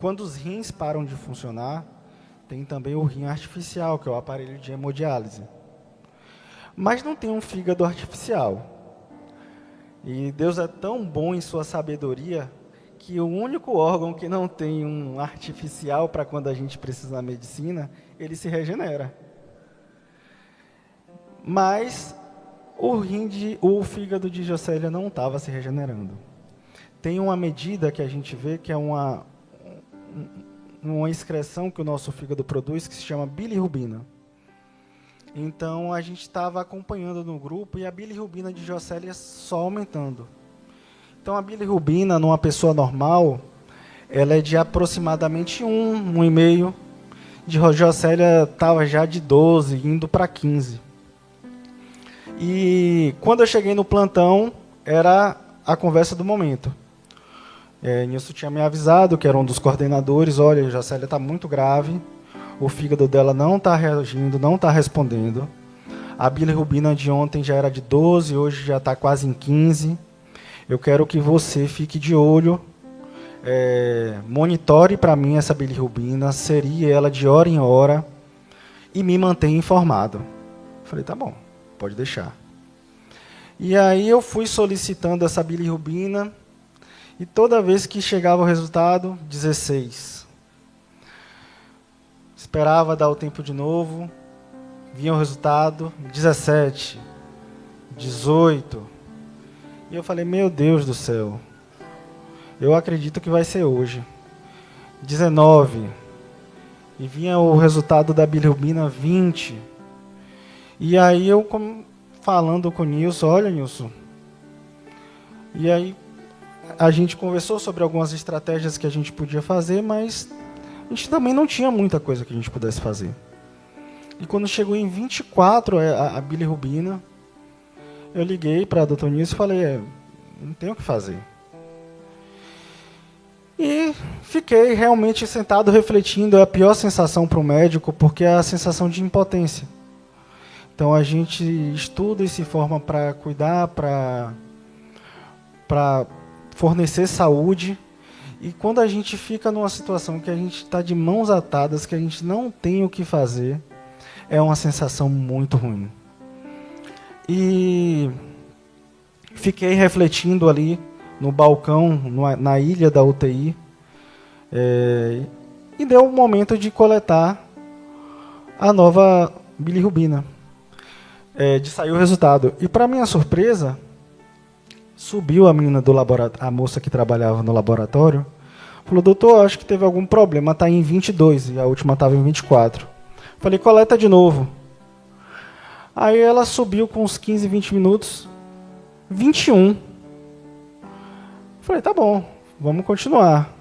Quando os rins param de funcionar, tem também o rim artificial, que é o aparelho de hemodiálise. Mas não tem um fígado artificial. E Deus é tão bom em sua sabedoria que o único órgão que não tem um artificial para quando a gente precisa na medicina, ele se regenera. Mas o fígado de Jocélia não estava se regenerando. Tem uma medida que a gente vê que é uma excreção que o nosso fígado produz que se chama bilirrubina. Então a gente estava acompanhando no grupo e a bilirrubina de Jocélia só aumentando. Então, a bilirrubina, numa pessoa normal, ela é de aproximadamente 1,5. De Jocélia estava já de 12, indo para 15. E quando eu cheguei no plantão, era a conversa do momento. Nilson tinha me avisado, que era um dos coordenadores, olha, Jocélia está muito grave, o fígado dela não está reagindo, não está respondendo. A bilirrubina de ontem já era de 12, hoje já está quase em 15. Eu quero que você fique de olho, monitore para mim essa bilirrubina, serie ela de hora em hora e me mantenha informado. Falei, tá bom, pode deixar. E aí eu fui solicitando essa bilirrubina e toda vez que chegava o resultado, 16. Esperava dar o tempo de novo, vinha o resultado, 17, 18. E eu falei, meu Deus do céu, eu acredito que vai ser hoje. 19. E vinha o resultado da bilirrubina, 20. E aí eu falando com o Nilson, olha, Nilson. E aí a gente conversou sobre algumas estratégias que a gente podia fazer, mas a gente também não tinha muita coisa que a gente pudesse fazer. E quando chegou em 24 a bilirrubina, eu liguei para a doutora Nilson e falei, não tenho o que fazer. E fiquei realmente sentado refletindo, é a pior sensação para o médico, porque é a sensação de impotência. Então a gente estuda e se forma para cuidar, para fornecer saúde, e quando a gente fica numa situação que a gente está de mãos atadas, que a gente não tem o que fazer, é uma sensação muito ruim. E fiquei refletindo ali no balcão, na ilha da UTI, e deu o momento de coletar a nova bilirrubina, de sair o resultado. E para minha surpresa, subiu a menina do laboratório, a moça que trabalhava no laboratório, falou, doutor, acho que teve algum problema, está em 22, e a última estava em 24. Falei, coleta de novo. Aí ela subiu com uns 15, 20 minutos, 21. Falei, tá bom, vamos continuar.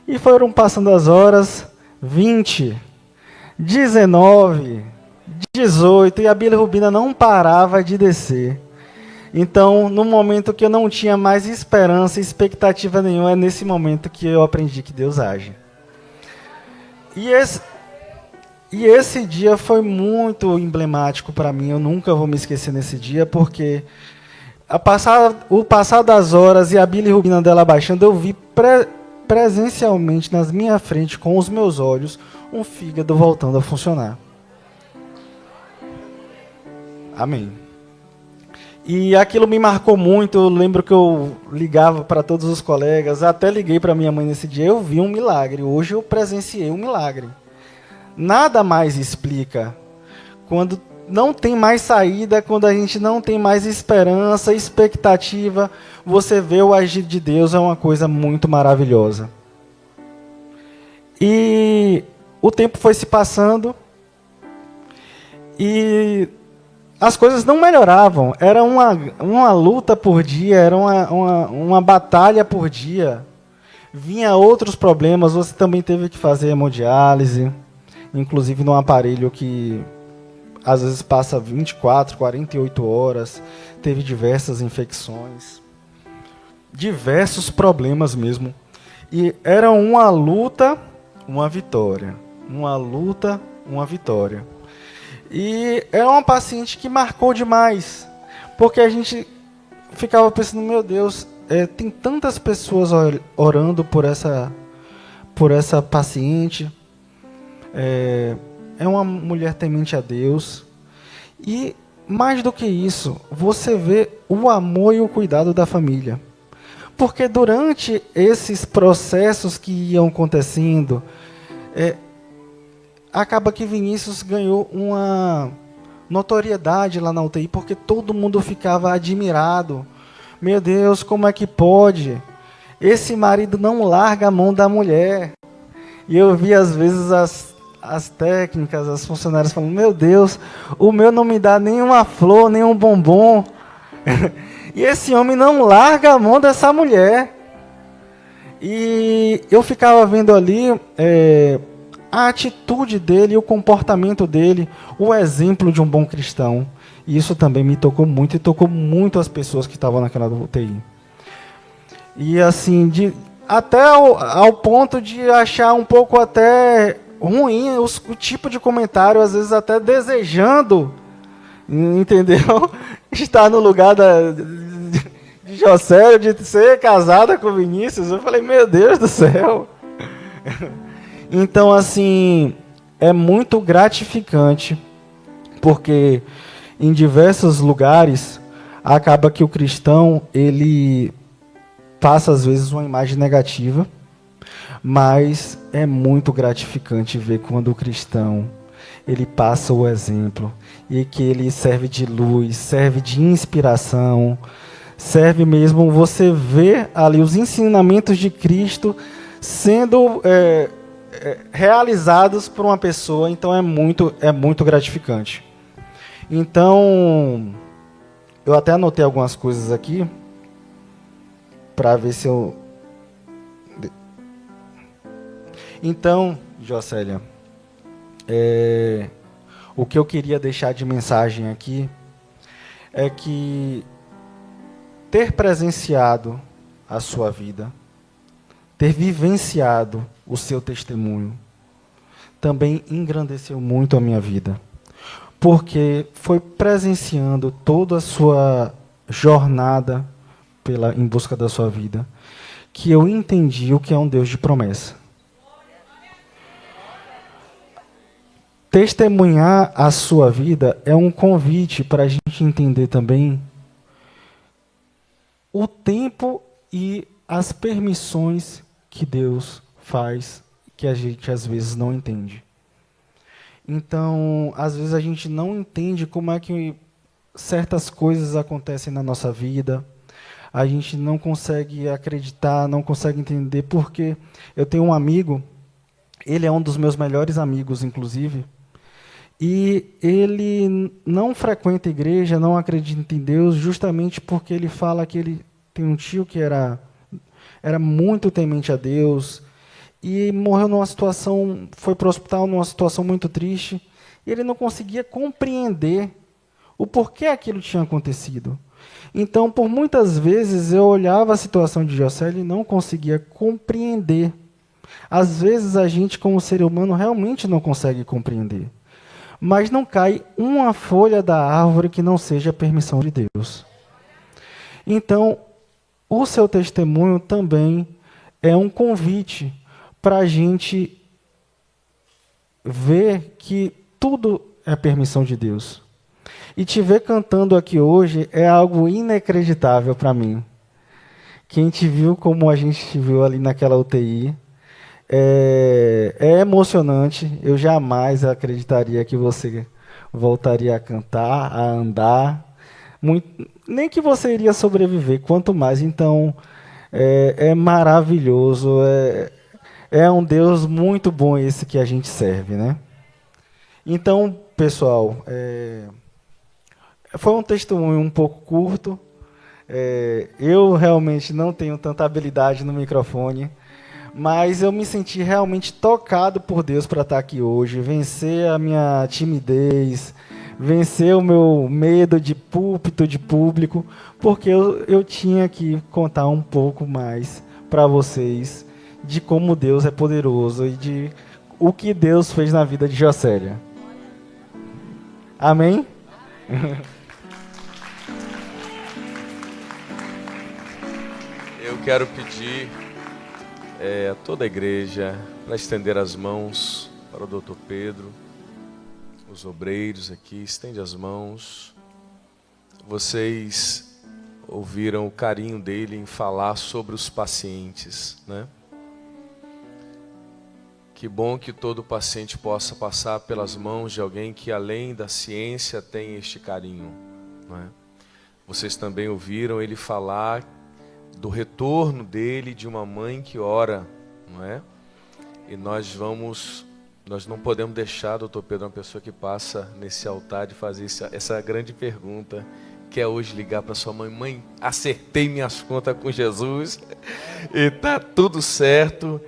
E foram passando as horas, 20, 19, 18, e a bilirrubina não parava de descer. Então, no momento que eu não tinha mais esperança e expectativa nenhuma, é nesse momento que eu aprendi que Deus age. E esse dia foi muito emblemático para mim, eu nunca vou me esquecer nesse dia, porque o passar das horas e a bilirrubina dela baixando, eu vi presencialmente, na minha frente, com os meus olhos, um fígado voltando a funcionar. Amém. E aquilo me marcou muito. Eu lembro que eu ligava para todos os colegas, até liguei para minha mãe nesse dia. Eu vi um milagre. Hoje eu presenciei um milagre. Nada mais explica quando não tem mais saída, quando a gente não tem mais esperança, expectativa. Você vê o agir de Deus, é uma coisa muito maravilhosa. E o tempo foi se passando e as coisas não melhoravam. Era uma luta por dia, era uma batalha por dia. Vinha outros problemas, você também teve que fazer hemodiálise, inclusive num aparelho que às vezes passa 24, 48 horas. Teve diversas infecções, diversos problemas mesmo. E era uma luta, uma vitória. Uma luta, uma vitória. E é uma paciente que marcou demais, porque a gente ficava pensando, meu Deus, tem tantas pessoas orando por essa paciente. É uma mulher temente a Deus. E mais do que isso, você vê o amor e o cuidado da família. Porque durante esses processos que iam acontecendo, acaba que Vinícius ganhou uma notoriedade lá na UTI, porque todo mundo ficava admirado. Meu Deus, como é que pode? Esse marido não larga a mão da mulher. E eu vi às vezes as técnicas, as funcionárias falando, meu Deus, o meu não me dá nenhuma flor, nenhum bombom. E esse homem não larga a mão dessa mulher. E eu ficava vendo ali a atitude dele, o comportamento dele, o exemplo de um bom cristão. E isso também me tocou muito e tocou muito as pessoas que estavam naquela UTI. E assim, até ao ponto de achar um pouco até ruim o tipo de comentário, às vezes até desejando, entendeu? Estar no lugar de Jocélio, de ser casada com Vinícius. Eu falei, meu Deus do céu. Então, assim, é muito gratificante, porque em diversos lugares acaba que o cristão, ele passa às vezes uma imagem negativa, mas é muito gratificante ver quando o cristão, ele passa o exemplo, e que ele serve de luz, serve de inspiração, serve mesmo, você vê ali os ensinamentos de Cristo sendo realizados por uma pessoa. Então é muito gratificante. Então, eu até anotei algumas coisas aqui, para ver se eu... Então, Jocélia, o que eu queria deixar de mensagem aqui é que ter presenciado a sua vida, ter vivenciado o seu testemunho, também engrandeceu muito a minha vida, porque foi presenciando toda a sua jornada em busca da sua vida, que eu entendi o que é um Deus de promessa. Testemunhar a sua vida é um convite para a gente entender também o tempo e as permissões que Deus faz, que a gente às vezes não entende. Então, às vezes a gente não entende como é que certas coisas acontecem na nossa vida. A gente não consegue acreditar, não consegue entender, porque eu tenho um amigo, ele é um dos meus melhores amigos, inclusive, e ele não frequenta a igreja, não acredita em Deus, justamente porque ele fala que ele tem um tio que era muito temente a Deus, e morreu numa situação, foi para o hospital numa situação muito triste, e ele não conseguia compreender o porquê aquilo tinha acontecido. Então, por muitas vezes, eu olhava a situação de Jocélio e não conseguia compreender. Às vezes, a gente, como ser humano, realmente não consegue compreender. Mas não cai uma folha da árvore que não seja a permissão de Deus. Então, o seu testemunho também é um convite para a gente ver que tudo é permissão de Deus. E te ver cantando aqui hoje é algo inacreditável para mim. Quem te viu como a gente te viu ali naquela UTI, é emocionante. Eu jamais acreditaria que você voltaria a cantar, a andar. Nem que você iria sobreviver, quanto mais. Então, é maravilhoso. É um Deus muito bom esse que a gente serve, né? Então, pessoal, foi um testemunho um pouco curto. Eu realmente não tenho tanta habilidade no microfone, mas eu me senti realmente tocado por Deus para estar aqui hoje, vencer a minha timidez, vencer o meu medo de púlpito, de público, porque eu tinha que contar um pouco mais para vocês de como Deus é poderoso e de o que Deus fez na vida de Jocélia. Amém? Eu quero pedir a toda a igreja para estender as mãos para o Dr. Pedro. Os obreiros aqui, estende as mãos. Vocês ouviram o carinho dele em falar sobre os pacientes, né? Que bom que todo paciente possa passar pelas mãos de alguém que, além da ciência, tem este carinho, não é? Vocês também ouviram ele falar do retorno dele de uma mãe que ora, não é? E nós não podemos deixar, doutor Pedro, uma pessoa que passa nesse altar de fazer essa grande pergunta, que é hoje ligar para sua mãe: mãe, acertei minhas contas com Jesus e tá tudo certo.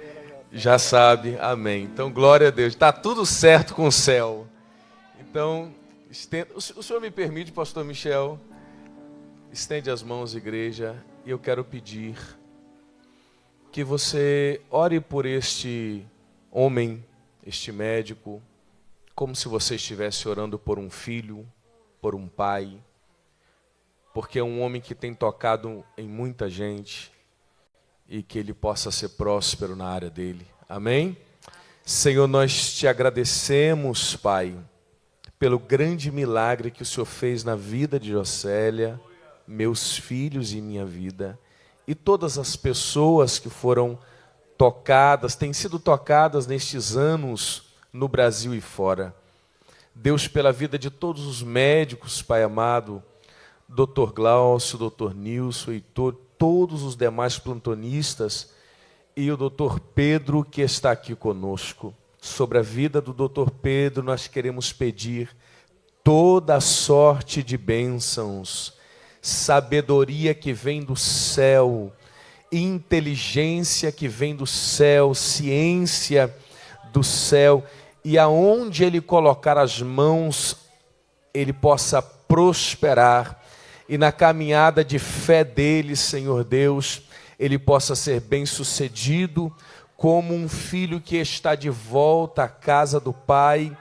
Já sabe, amém. Então, glória a Deus, está tudo certo com o céu. Então, o senhor me permite, pastor Michel, estende as mãos, igreja, e eu quero pedir que você ore por este homem, este médico, como se você estivesse orando por um filho, por um pai, porque é um homem que tem tocado em muita gente, e que ele possa ser próspero na área dele. Amém? Senhor, nós te agradecemos, Pai, pelo grande milagre que o Senhor fez na vida de Jocélia, meus filhos e minha vida, e todas as pessoas que foram tocadas, têm sido tocadas nestes anos no Brasil e fora. Deus, pela vida de todos os médicos, Pai amado, Dr. Glaucio, Dr. Nilson e todos os demais plantonistas, e o Dr. Pedro que está aqui conosco. Sobre a vida do Dr. Pedro, nós queremos pedir toda a sorte de bênçãos, sabedoria que vem do céu, inteligência que vem do céu, ciência do céu, e aonde ele colocar as mãos, ele possa prosperar, e na caminhada de fé dele, Senhor Deus, ele possa ser bem-sucedido como um filho que está de volta à casa do Pai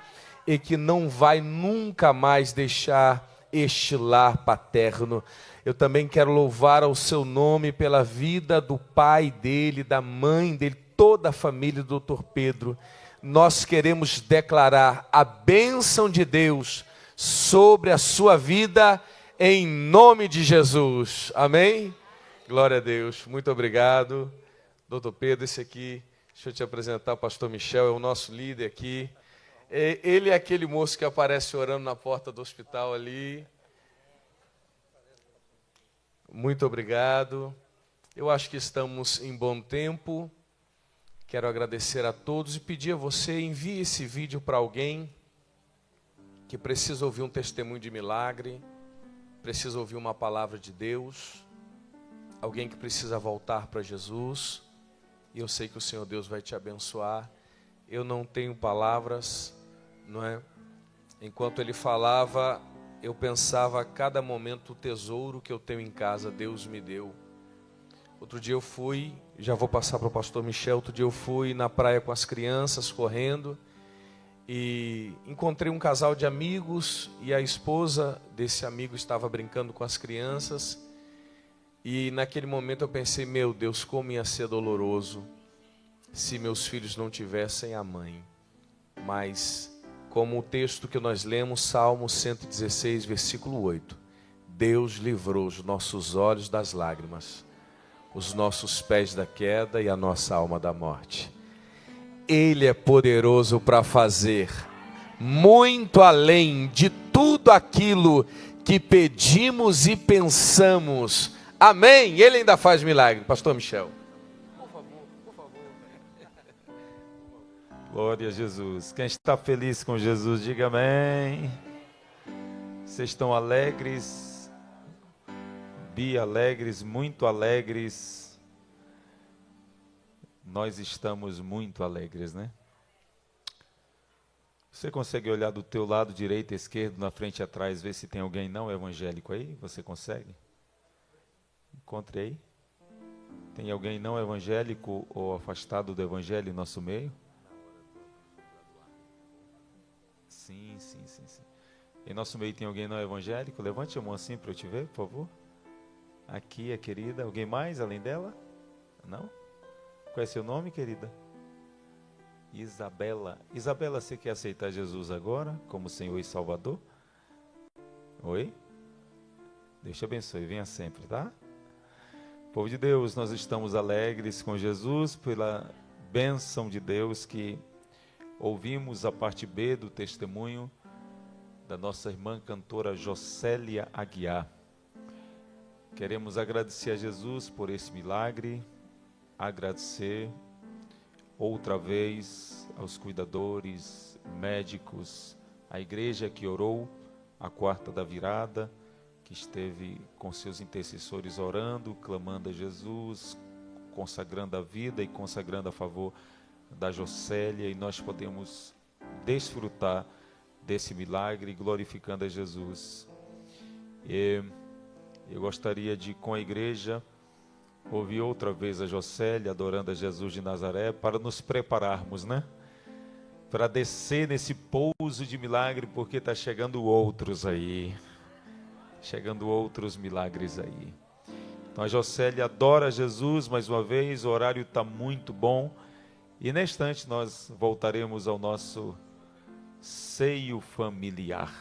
e que não vai nunca mais deixar este lar paterno. Eu também quero louvar ao seu nome pela vida do pai dele, da mãe dele, toda a família do Dr. Pedro. Nós queremos declarar a bênção de Deus sobre a sua vida, em nome de Jesus. Amém? Glória a Deus. Muito obrigado. Doutor Pedro, esse aqui, deixa eu te apresentar, o pastor Michel, é o nosso líder aqui. Ele é aquele moço que aparece orando na porta do hospital ali. Muito obrigado. Eu acho que estamos em bom tempo. Quero agradecer a todos e pedir a você, envie esse vídeo para alguém que precisa ouvir um testemunho de milagre, precisa ouvir uma palavra de Deus, alguém que precisa voltar para Jesus, e eu sei que o Senhor Deus vai te abençoar. Eu não tenho palavras, não é? Enquanto ele falava, eu pensava a cada momento o tesouro que eu tenho em casa, Deus me deu. Outro dia eu fui, já vou passar para o pastor Michel, outro dia eu fui na praia com as crianças, correndo, e encontrei um casal de amigos, e a esposa desse amigo estava brincando com as crianças, e naquele momento eu pensei, meu Deus, como ia ser doloroso se meus filhos não tivessem a mãe. mas como o texto que nós lemos, Salmo 116, versículo 8, Deus livrou os nossos olhos das lágrimas, os nossos pés da queda e a nossa alma da morte. Ele é poderoso para fazer muito além de tudo aquilo que pedimos e pensamos. Amém? Ele ainda faz milagre. Pastor Michel. Por favor. Glória a Jesus. Quem está feliz com Jesus, diga amém. Vocês estão alegres? Alegres, muito alegres. Nós estamos muito alegres, né? Você consegue olhar do teu lado direito, esquerdo, na frente e atrás, ver se tem alguém não evangélico aí? Você consegue? Encontre aí. Tem alguém não evangélico ou afastado do evangelho em nosso meio? Sim. Em nosso meio tem alguém não evangélico? Levante a mão assim para eu te ver, por favor. Aqui, a querida. Alguém mais além dela? Não? Qual é seu nome, querida? Isabela. Isabela, você quer aceitar Jesus agora como Senhor e Salvador? Oi? Deus te abençoe. Venha sempre, tá? Povo de Deus, nós estamos alegres com Jesus pela bênção de Deus que ouvimos a parte B do testemunho da nossa irmã cantora Jocélia Aguiar. Queremos agradecer a Jesus por esse milagre, agradecer outra vez aos cuidadores, médicos, a igreja que orou a quarta da virada, que esteve com seus intercessores orando, clamando a Jesus, consagrando a vida e consagrando a favor da Jocélia, e nós podemos desfrutar desse milagre, glorificando a Jesus. Eu gostaria de, com a igreja, ouvir outra vez a Jocélia adorando a Jesus de Nazaré, para nos prepararmos, né? Para descer nesse pouso de milagre, porque está chegando outros aí. Chegando outros milagres aí. Então a Jocélia adora Jesus mais uma vez, o horário está muito bom. E neste instante nós voltaremos ao nosso seio familiar.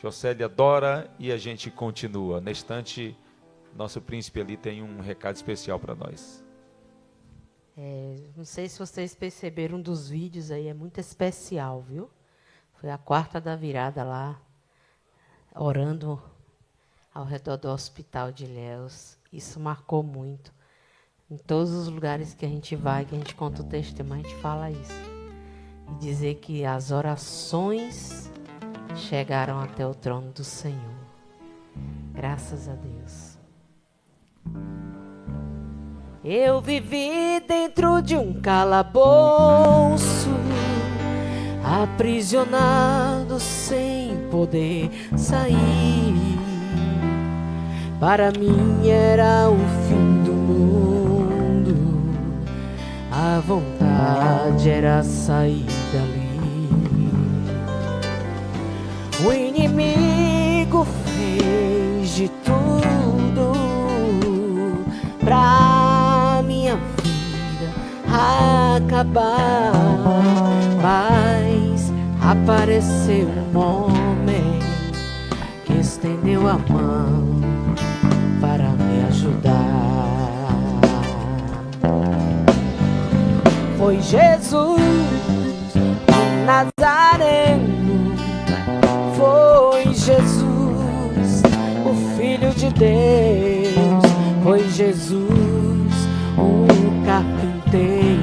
Jocélia adora e a gente continua. Neste instante, nosso príncipe ali tem um recado especial para nós. Não sei se vocês perceberam dos vídeos aí, é muito especial, viu? Foi a quarta da virada lá, orando ao redor do Hospital de Ilhéus. Isso marcou muito. Em todos os lugares que a gente vai, que a gente conta o testemunho, a gente fala isso. E dizer que as orações chegaram até o trono do Senhor. Graças a Deus. Eu vivi dentro de um calabouço, aprisionado sem poder sair. Para mim era o fim do mundo, a vontade era sair dali. O inimigo fez de tudo pra minha vida acabar, mas apareceu um homem que estendeu a mão para me ajudar. Foi Jesus Nazareno, foi Jesus, o Filho de Deus, foi Jesus, um carpinteiro,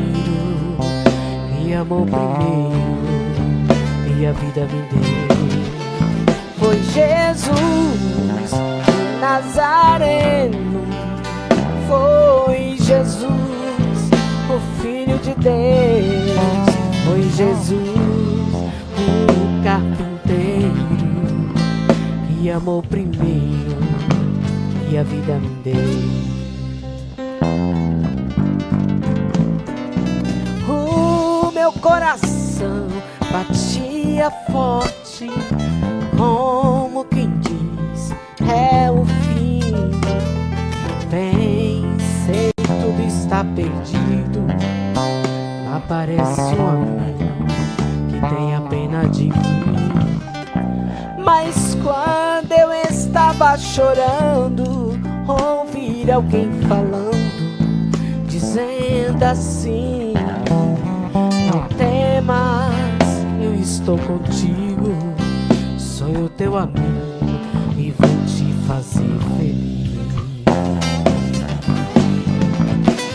me amou primeiro e a vida me deu. Foi Jesus Nazareno, foi Jesus, o Filho de Deus, foi Jesus, o carpinteiro, que amou primeiro e a vida me deu. O meu coração batia forte, como quem diz, é o fim. Pensei tudo está perdido, aparece um amigo tenha pena de mim. Mas quando eu estava chorando, ouvi alguém falando, dizendo assim: não temas, eu estou contigo, sou eu teu amigo e vou te fazer feliz.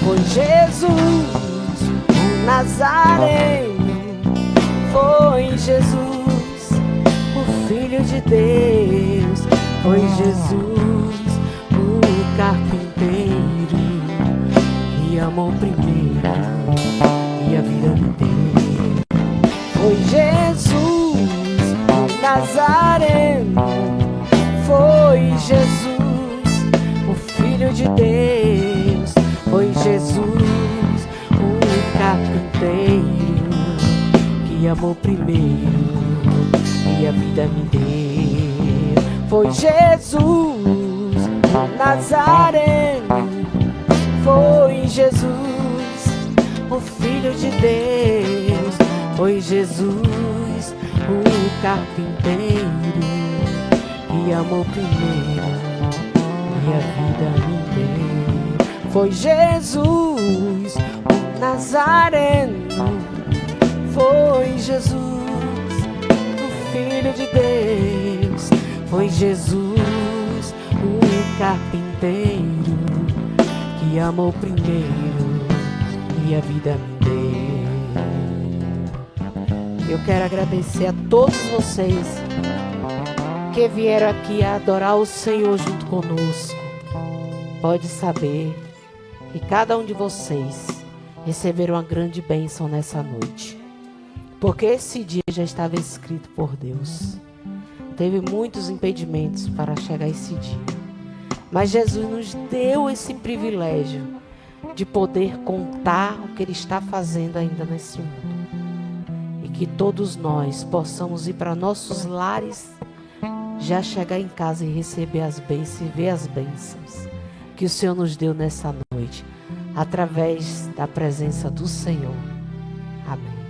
Foi Jesus, o Nazareno, foi Jesus, o Filho de Deus, foi Jesus, o carpinteiro, que amou primeiro e a vida me deu. Foi Jesus, o Nazareno, foi Jesus, o Filho de Deus, foi Jesus, o carpinteiro, que amou primeiro e a vida me deu. Foi Jesus, o Nazareno, foi Jesus, o Filho de Deus, foi Jesus, o carpinteiro, que amou primeiro e a vida me deu. Foi Jesus, o Nazareno, foi Jesus, o Filho de Deus, foi Jesus, o carpinteiro, que amou primeiro e a vida me deu. Eu quero agradecer a todos vocês que vieram aqui a adorar o Senhor junto conosco. Pode saber que cada um de vocês receberam uma grande bênção nessa noite, porque esse dia já estava escrito por Deus. Teve muitos impedimentos para chegar esse dia, mas Jesus nos deu esse privilégio de poder contar o que Ele está fazendo ainda nesse mundo, e que todos nós possamos ir para nossos lares, já chegar em casa e receber as bênçãos e ver as bênçãos que o Senhor nos deu nessa noite, através da presença do Senhor. Amém.